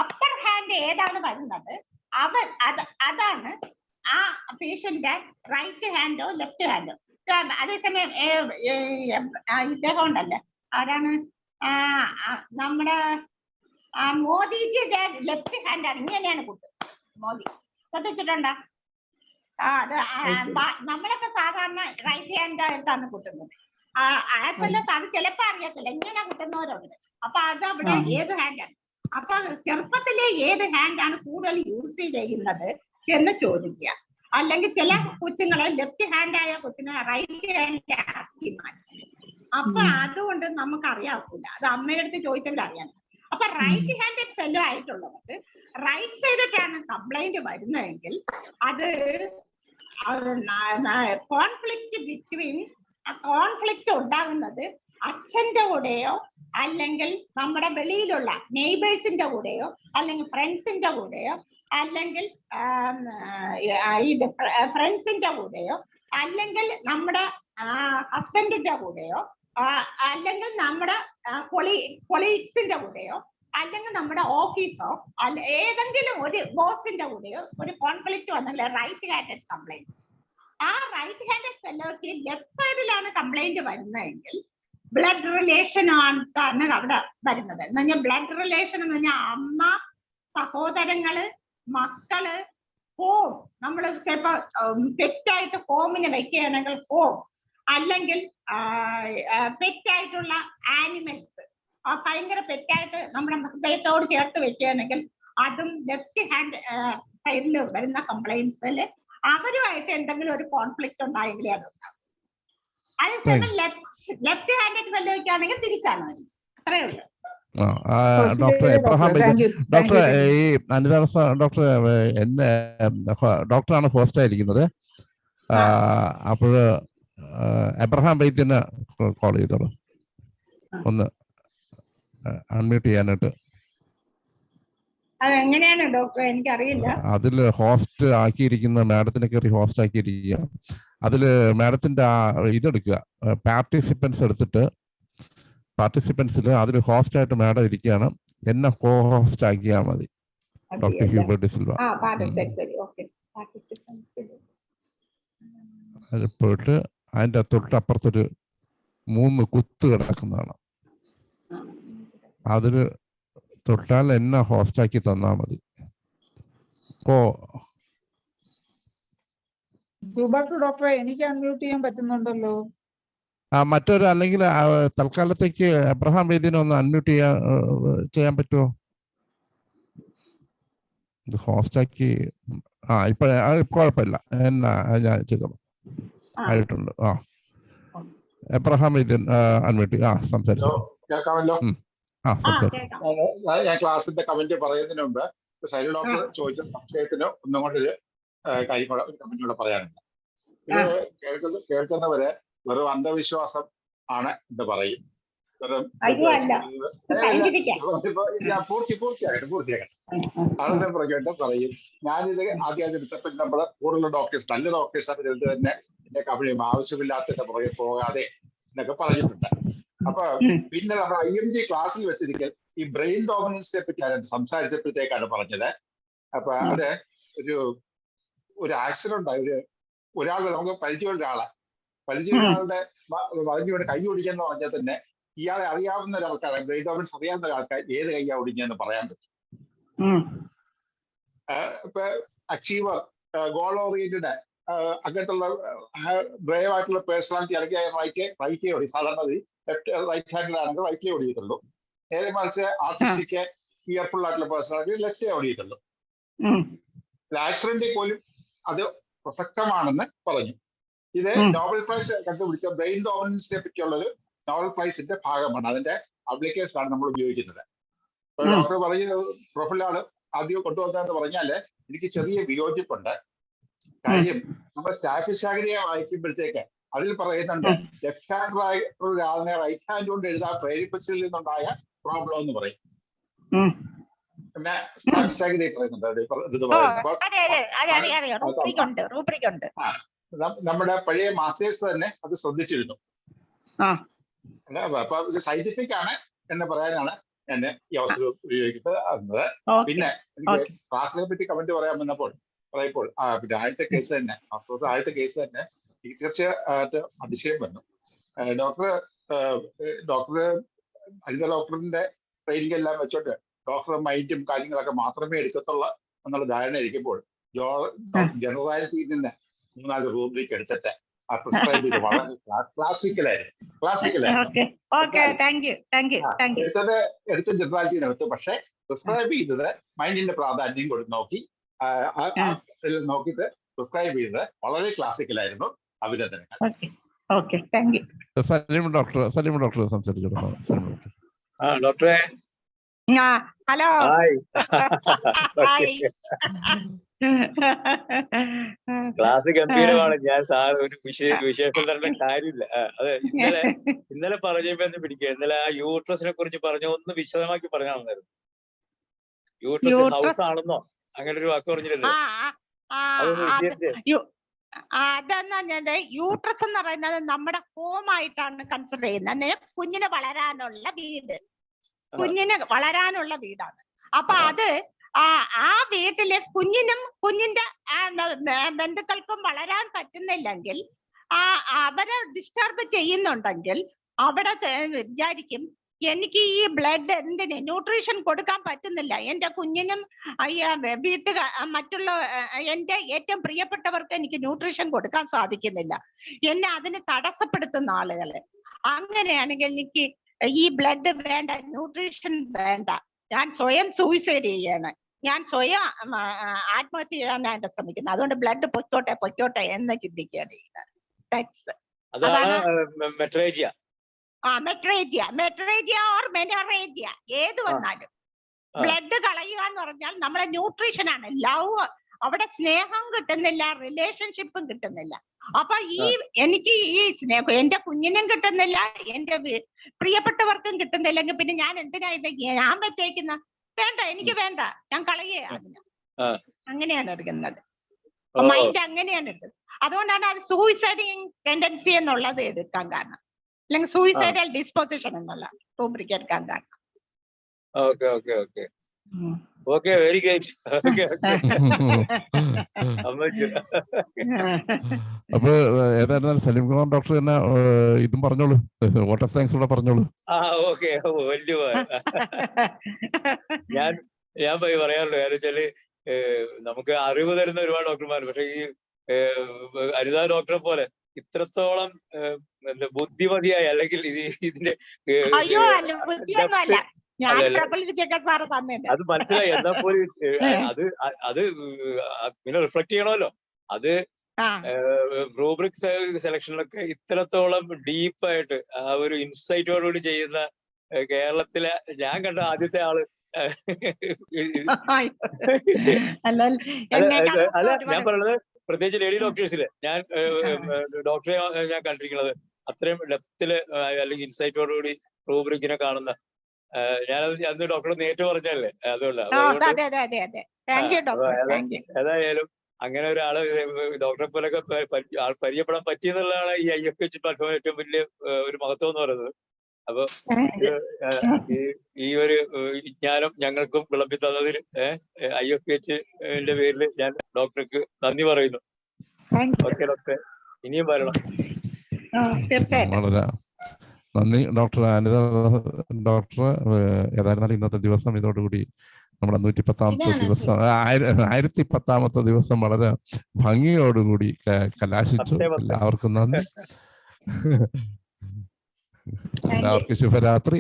അപ്പർ ഹാൻഡ് ഏതാണ് വരുന്നത് അതാണ് ആ പേഷ്യന്റെ റൈറ്റ് ഹാൻഡോ ലെഫ്റ്റ് ഹാൻഡോ. അതേസമയം ഇദ്ദേഹം ഉണ്ടല്ലേ, ആരാണ് നമ്മുടെ മോദിജിയുടെ ലെഫ്റ്റ് ഹാൻഡാണ്. ഇങ്ങനെയാണ് കൂട്ട് മോദി ശ്രദ്ധിച്ചിട്ടുണ്ടോ? നമ്മളൊക്കെ സാധാരണ റൈറ്റ് ഹാൻഡ് ആയിട്ടാണ് കുട്ടുന്നത്. ആസ് വെൽ അത് ചിലപ്പോ അറിയത്തില്ല, ഇങ്ങനെ കുട്ടുന്നവരുണ്ട്. അപ്പൊ അത് അവിടെ ഏത് ഹാൻഡാണ്, അപ്പൊ ചെറുപ്പത്തിലെ ഏത് ഹാൻഡാണ് കൂടുതൽ യൂസ് ചെയ്യുന്നത് എന്ന് ചോദിക്കുക. അല്ലെങ്കിൽ ചില കൊച്ചുങ്ങളെ ലെഫ്റ്റ് ഹാൻഡ് ആയ കൊച്ചിനെ റൈറ്റ് ഹാൻഡ് ആക്കി മാറ്റും. അപ്പൊ അതുകൊണ്ട് നമുക്ക് അറിയാവില്ല, അത് അമ്മയുടെ അടുത്ത് ചോദിച്ചെങ്കിൽ അറിയാം. അപ്പൊ റൈറ്റ് ഹാൻഡ് ഫെല്ലോ ആയിട്ടുള്ളവർക്ക് റൈറ്റ് സൈഡിട്ടാണ് കംപ്ലൈന്റ് വരുന്നതെങ്കിൽ അത് കോൺഫ്ലിക്റ്റ് ബിറ്റ്വീൻ, കോൺഫ്ലിക്റ്റ് ഉണ്ടാകുന്നത് അച്ഛന്റെ കൂടെയോ അല്ലെങ്കിൽ നമ്മുടെ വെളിയിലുള്ള നെയ്ബേഴ്സിന്റെ കൂടെയോ അല്ലെങ്കിൽ ഫ്രണ്ട്സിന്റെ കൂടെയോ അല്ലെങ്കിൽ ഇത് ഫ്രണ്ട്സിന്റെ കൂടെയോ അല്ലെങ്കിൽ നമ്മുടെ ഹസ്ബൻഡിന്റെ കൂടെയോ അല്ലെങ്കിൽ നമ്മുടെ കൊളീഗ്സിന്റെ കൂടെയോ അല്ലെങ്കിൽ നമ്മുടെ ഓഫീസോ അല്ല ഏതെങ്കിലും ഒരു ബോസിന്റെ കൂടെയോ ഒരു കോൺഫ്ലിക്റ്റ് വന്നെങ്കിൽ റൈറ്റ് ഹാൻഡഡ് കംപ്ലൈന്റ്. ആ റൈറ്റ് ഹാൻഡഡ് ഫെല്ലോക്ക് ലെഫ്റ്റ് സൈഡിലാണ് കംപ്ലൈന്റ് വരുന്നതെങ്കിൽ ബ്ലഡ് റിലേഷൻ ആണ് അവിടെ വരുന്നത്. എന്ന് പറഞ്ഞാൽ ബ്ലഡ് റിലേഷൻ എന്ന് പറഞ്ഞാൽ അമ്മ, സഹോദരങ്ങള്, മക്കള്, ഹോം. നമ്മൾ ചിലപ്പോ പെറ്റായിട്ട് ഹോമിനെ വെക്കുകയാണെങ്കിൽ ഹോം, അല്ലെങ്കിൽ പെറ്റായിട്ടുള്ള ആനിമൽസ് ഭയങ്കര പെറ്റായിട്ട് നമ്മുടെ ഹൃദയത്തോട് ചേർത്ത് വെക്കുകയാണെങ്കിൽ അതും ലെഫ്റ്റ് ഹാൻഡ് സൈഡിൽ വരുന്ന കംപ്ലൈൻസില് അവരുമായിട്ട് എന്തെങ്കിലും ഒരു കോൺഫ്ലിക്റ്റ് ഉണ്ടായെങ്കിലേ അതുണ്ടാവും. അതേസമയം ലെഫ്റ്റ് ഹാൻഡ് വെല്ലുവിളിക്കുകയാണെങ്കിൽ തിരിച്ചാണ് വരുന്നത്. അത്രേ ഉള്ളൂ. ഡോക്ടർ എബ്രഹാം ഡോക്ടർ ഈ അനിത ഡോക്ടർ എന്നെ ഡോക്ടറാണ് ഹോസ്റ്റ് ആയിരിക്കുന്നത്. അപ്പോൾ എബ്രഹാം വൈദ്യന് കോൾ ചെയ്തോളൂ, ഒന്ന് അൺമ്യൂട്ട് ചെയ്യാനായിട്ട്. അതെങ്ങനെയാണ് ഡോക്ടർ, എനിക്കറിയില്ല. അതിൽ ഹോസ്റ്റ് ആക്കിയിരിക്കുന്ന മാഡത്തിനെ കയറി ഹോസ്റ്റ് ആക്കിയിരിക്കുക. അതിൽ മാഡത്തിന്റെ ഇതെടുക്കുക, പാർട്ടിസിപ്പൻസ് എടുത്തിട്ട് പാർട്ടിസിപ്പൻസിൽ അതിൽ ഹോസ്റ്റ് ആയിട്ട് മാഡം ഇരിക്കുകയാണ്, എന്നെ കോ ഹോസ്റ്റ് ആക്കിയാൽ മതി. ഡോക്ടർ ഹ്യൂബർട്ട് സിൽവ അതിൽ പോയിട്ട് അതിൻ്റെ തൊട്ടപ്പുറത്തൊരു 3 കുത്ത് കിടക്കുന്നതാണ്, അതിൽ തൊട്ടാൽ എന്നെ ഹോസ്റ്റാക്കി തന്നാൽ മതി. ഡോക്ടറെ എനിക്ക് അൺമ്യൂട്ട് ചെയ്യാൻ പറ്റുന്നുണ്ടല്ലോ. മറ്റൊരു അല്ലെങ്കിൽ തൽക്കാലത്തേക്ക് എബ്രഹാം വൈദ്യനെ ഒന്ന് അൺമ്യൂട്ട് ചെയ്യാൻ പറ്റുമോ? ഇത് ഹോസ്റ്റാക്കി ഇപ്പൊ കുഴപ്പമില്ല, എന്നാ ഞാൻ ചെയ്തോളാം. ആയിട്ടുണ്ട്. എബ്രഹാം വൈദ്യൻ അൺമ്യൂട്ട് സംസാരിച്ചു. ഞാൻ ക്ലാസിന്റെ കമന്റ് പറയുന്നതിന് മുമ്പ് ശൈല ഡോക്ടർ ചോദിച്ച സംശയത്തിന് ഒന്നും കൊണ്ടൊരു കാര്യം കൂടെ കമന്റ് കൂടെ പറയാനുണ്ട്. ഇത് കേൾക്കുന്നവരെ വെറും അന്ധവിശ്വാസം ആണ് എന്ന് പറയും. പൂർത്തിയാകട്ടെ. ആണെന്ന് പറഞ്ഞിട്ട് പറയും. ഞാനിത് ആദ്യം എടുത്തപ്പോൾ നമ്മള് കൂടുതൽ ഡോക്ടേഴ്സ്, നല്ല ഡോക്ടേഴ്സ് ഇത് തന്നെ എന്റെ കമ്പനിയും ആവശ്യമില്ലാത്തതിന്റെ പുറകെ പോകാതെ എന്നൊക്കെ പറഞ്ഞിട്ടുണ്ട്. അപ്പൊ പിന്നെ നമ്മൾ IMG ക്ലാസ്സിൽ വെച്ചിരിക്കൽ ഈ ബ്രെയിൻ ഡോമിനൻസിനെ പറ്റി സംസാരിച്ചപ്പോഴത്തേക്കാണ് പറഞ്ഞത്. അപ്പൊ അത് ഒരു ആക്സിഡന്റ് ആയി, ഒരാൾ നമുക്ക് പരിചയമുള്ള ഒരാളുടെ വളഞ്ഞുകൊണ്ട് കൈ ഒടിഞ്ഞെന്ന് പറഞ്ഞാൽ തന്നെ ഇയാളെ അറിയാവുന്ന ഒരാൾക്കാരെ, ബ്രെയിൻ ഡോമിനൻസ് അറിയാവുന്ന ഒരാൾക്കാർ ഏത് കൈയാ ഒടിഞ്ഞെന്ന് പറയാൻ പറ്റും. ഇപ്പൊ അച്ചീവർ, ഗോൾ ഓറിയന്റഡ് അങ്ങനത്തുള്ള ബ്രേവ് ആയിട്ടുള്ള പേഴ്സണാലിറ്റി അല്ലെങ്കിൽ റൈറ്റേ ഓടി, സാധാരണ റൈറ്റ് ഹാൻഡിലാണെങ്കിൽ റൈറ്റേ ഓടിയിട്ടുള്ളൂ. നേരെ മറിച്ച് ആർട്ടിസ്റ്റിക് ഫിയർഫുൾ ആയിട്ടുള്ള പേഴ്സണാലിറ്റി ലെഫ്റ്റേ ഓടിയിട്ടുള്ളൂ. ആക്സിഡന്റിൽ പോലും അത് പ്രസക്തമാണെന്ന് പറഞ്ഞു. ഇത് നോബൽ പ്രൈസ് കണ്ടുപിടിച്ച ബ്രെയിൻ ഡോമിനൻസിനെ പറ്റിയുള്ളൊരു നോബൽ പ്രൈസിന്റെ ഭാഗമാണ്, അതിന്റെ അപ്ലിക്കേഷനാണ് നമ്മൾ ഉപയോഗിക്കുന്നത്. ഡോക്ടർ പറഞ്ഞ പ്രൊഫൈലാണ് ആദ്യം കൊണ്ടുവന്നതെന്ന് പറഞ്ഞാല് എനിക്ക് ചെറിയ വിയോജിപ്പുണ്ട്. കാര്യം നമ്മൾ സ്റ്റാറ്റിസ്റ്റാഗ്രിയെ വായിക്കുമ്പോഴത്തേക്ക് അതിൽ പറയുന്നുണ്ട് ലെഫ്റ്റ് ഹാൻഡ് ആയിട്ടുള്ള ഒരാളിനെ റൈറ്റ് ഹാൻഡ് കൊണ്ട് എഴുതാൻ പ്രേരിപ്പിച്ചതിൽ നിന്നുണ്ടായ പ്രോബ്ലം എന്ന് പറയും. പിന്നെ സ്റ്റാറ്റിസ്റ്റാഗ്രിയെ പറയുന്നുണ്ട്. നമ്മുടെ പഴയ മാസ്റ്റേഴ്സ് തന്നെ അത് ശ്രദ്ധിച്ചിരുന്നു. അപ്പൊ ഇത് സയന്റിഫിക് ആണ് എന്ന് പറയാനാണ് ഞാൻ ഈ അവസരം ഉപയോഗിക്കുന്നത്. പിന്നെ എനിക്ക് ക്ലാസിനെ പറ്റി കമന്റ് പറയാൻ വന്നപ്പോൾ പിന്നെ ആദ്യത്തെ കേസ് തന്നെ എനിക്ക് തീർച്ചയായിട്ടും അതിശയം വന്നു. അനിത ഡോക്ടറിന്റെ ട്രെയിനിങ് എല്ലാം വെച്ചോണ്ട് ഡോക്ടർ കാര്യങ്ങളൊക്കെ മാത്രമേ എടുക്കത്തുള്ളൂ എന്നുള്ള ധാരണ ഇരിക്കുമ്പോൾ ജനറാലിറ്റിയിൽ നിന്ന് 3-4 റൂബ്രിക് എടുത്തിട്ട് ആ പ്രിസ്ക്രൈബ് ചെയ്ത് വളരെ ക്ലാസിക്കലായിരുന്നു. എടുത്ത ജനറാലിറ്റി എടുത്തു. പക്ഷെ പ്രിസ്ക്രൈബ് ചെയ്തത് മൈൻഡിന്റെ പ്രാധാന്യം കൊടുത്ത് നോക്കി നോക്കിയിട്ട് പ്രിസ്ക്രൈബ് ചെയ്തത് വളരെ ക്ലാസിക്കലായിരുന്നു. അഭിനന്ദനങ്ങൾ. സലീം ഡോക്ടർ സംസാരിച്ചോളൂ. ഡോക്ടറെ ഹലോ. ക്ലാസ് ഗംഭീരമാണ്. ഞാൻ സാർ ഒരു വിശേഷം തരേണ്ട കാര്യമില്ല. അതെ, ഇന്നലെ പറഞ്ഞപ്പോ എന്ന് പിടിക്കുക. ഇന്നലെ ആ യൂട്രസിനെ കുറിച്ച് പറഞ്ഞ ഒന്ന് വിശദമാക്കി പറഞ്ഞാൽ മതിയായിരുന്നു. യൂട്രസ് ഹൗസ് ആണെന്നോ അങ്ങനെ ഒരു വാക്ക് പറഞ്ഞില്ലല്ലോ. അതെന്ന് പറഞ്ഞത് യൂട്രസ് എന്ന് പറയുന്നത് നമ്മുടെ ഹോം ആയിട്ടാണ് കൺസിഡർ ചെയ്യുന്നത്. കുഞ്ഞിന് വളരാനുള്ള വീടാണ്. അപ്പൊ അത് ആ വീട്ടിലെ കുഞ്ഞിന്റെ ബന്ധുക്കൾക്കും വളരാൻ പറ്റുന്നില്ലെങ്കിൽ അവരെ ഡിസ്റ്റർബ് ചെയ്യുന്നുണ്ടെങ്കിൽ അവിടെ വിചാരിക്കും എനിക്ക് ഈ ബ്ലഡ് എന്തിന് ന്യൂട്രീഷൻ കൊടുക്കാൻ പറ്റുന്നില്ല, എന്റെ കുഞ്ഞിനും മറ്റുള്ള എന്റെ ഏറ്റവും പ്രിയപ്പെട്ടവർക്ക് എനിക്ക് ന്യൂട്രീഷൻ കൊടുക്കാൻ സാധിക്കുന്നില്ല, എന്നെ അതിന് തടസ്സപ്പെടുത്തുന്ന ആളുകള്. അങ്ങനെയാണെങ്കിൽ എനിക്ക് ഈ ബ്ലഡ് വേണ്ട, ന്യൂട്രീഷൻ വേണ്ട, ഞാൻ സ്വയം സൂയിസൈഡ് ചെയ്യാണ്, ഞാൻ സ്വയം ആത്മഹത്യ ചെയ്യാനായിട്ട് ശ്രമിക്കുന്നത്, അതുകൊണ്ട് ബ്ലഡ് പൊയ്ക്കോട്ടെ എന്ന് ചിന്തിക്കുകയാണ് ചെയ്യുന്നത്. മെട്രേജിയ ഓർ മെനറേജിയ ഏത് വന്നാലും ബ്ലഡ് കളയുക എന്ന് പറഞ്ഞാൽ നമ്മളെ ന്യൂട്രീഷൻ ആണ്, ലവ്. അവിടെ സ്നേഹം കിട്ടുന്നില്ല, റിലേഷൻഷിപ്പും കിട്ടുന്നില്ല. അപ്പൊ എനിക്ക് ഈ സ്നേഹം എന്റെ കുഞ്ഞിനും കിട്ടുന്നില്ല, എന്റെ പ്രിയപ്പെട്ടവർക്കും കിട്ടുന്നില്ലെങ്കിൽ പിന്നെ ഞാൻ എന്തിനാ ഇത് ഞാൻ വെച്ചേക്കുന്ന? വേണ്ട, എനിക്ക് വേണ്ട, ഞാൻ കളയേ അതിന്. അങ്ങനെയാണ് എടുക്കുന്നത്, മൈൻഡ് അങ്ങനെയാണ് എടുക്കുന്നത്. അതുകൊണ്ടാണ് അത് സൂയിസൈഡിങ് ടെൻഡൻസി എന്നുള്ളത് എടുക്കാൻ കാരണം, അല്ലെങ്കിൽ സൂയിസൈഡൽ ഡിസ്പോസിഷൻ എന്നുള്ള റൂബ്രിക് എടുക്കാൻ കാരണം. Okay, very good. അപ്പൊ ഏതായിരുന്നാലും സലീം കുമാർ ഡോക്ടർ തന്നെ ഇതും പറഞ്ഞോളൂ, വാട്ടർ സയൻസ് കൂടെ പറഞ്ഞോളൂ. ഞാൻ പറയാറുള്ളൂ, കാരണം വെച്ചാല് നമുക്ക് അറിവ് തരുന്ന ഒരുപാട് ഡോക്ടർമാർ, പക്ഷെ ഈ അനിതാ ഡോക്ടറെ പോലെ ഇത്രത്തോളം ബുദ്ധിമതിയായ അല്ലെങ്കിൽ ഇതിന്റെ അത് മനസ്സിലായി. എന്നാ പോലും അത് പിന്നെ റിഫ്ലക്ട് ചെയ്യണമല്ലോ. അത് റൂബ്രിക് സെലക്ഷനിലൊക്കെ ഇത്രത്തോളം ഡീപ്പായിട്ട് ആ ഒരു ഇൻസൈറ്റോടുകൂടി ചെയ്യുന്ന കേരളത്തിലെ ഞാൻ കണ്ട ആദ്യത്തെ ആള്. അല്ല, ഞാൻ പറയുന്നത് പ്രത്യേകിച്ച് ലേഡി ഡോക്ടേഴ്സില് ഞാൻ ഡോക്ടറെ ഞാൻ കണ്ടിരിക്കുന്നത് അത്രയും ഡെപ്തില് അല്ലെങ്കിൽ ഇൻസൈറ്റോടുകൂടി റൂബ്രിക്കിനെ കാണുന്ന. ഞാനത് അന്ന് ഡോക്ടറെ നേരിട്ട് പറഞ്ഞല്ലേ, അതുകൊണ്ട് ഏതായാലും അങ്ങനെ ഒരാള് ഡോക്ടറെ പോലൊക്കെ പരിചയപ്പെടാൻ പറ്റിയെന്നുള്ളതാണ് ഈ IFH പ്ലാറ്റ്ഫോം ഏറ്റവും വലിയ ഒരു മഹത്വം എന്ന് പറയുന്നത്. അപ്പൊ ഈ ഒരു വിജ്ഞാനം ഞങ്ങൾക്കും വിളമ്പി തന്നതിൽ IFH-ന്റെ പേരിൽ ഞാൻ ഡോക്ടർക്ക് നന്ദി പറയുന്നു. ഓക്കെ ഡോക്ടറെ, ഇനിയും വരണം. വളരെ നന്ദി ഡോക്ടർ അനിത ഡോക്ടർ. ഏതായിരുന്നാലും ഇന്നത്തെ ദിവസം ഇതോടുകൂടി നമ്മുടെ 110ാമത്തെ ദിവസം 1010ാമത്തെ ദിവസം വളരെ ഭംഗിയോടുകൂടി കലാശിച്ചു. എല്ലാവർക്കും നന്ദി. എല്ലാവർക്കും ശുഭരാത്രി.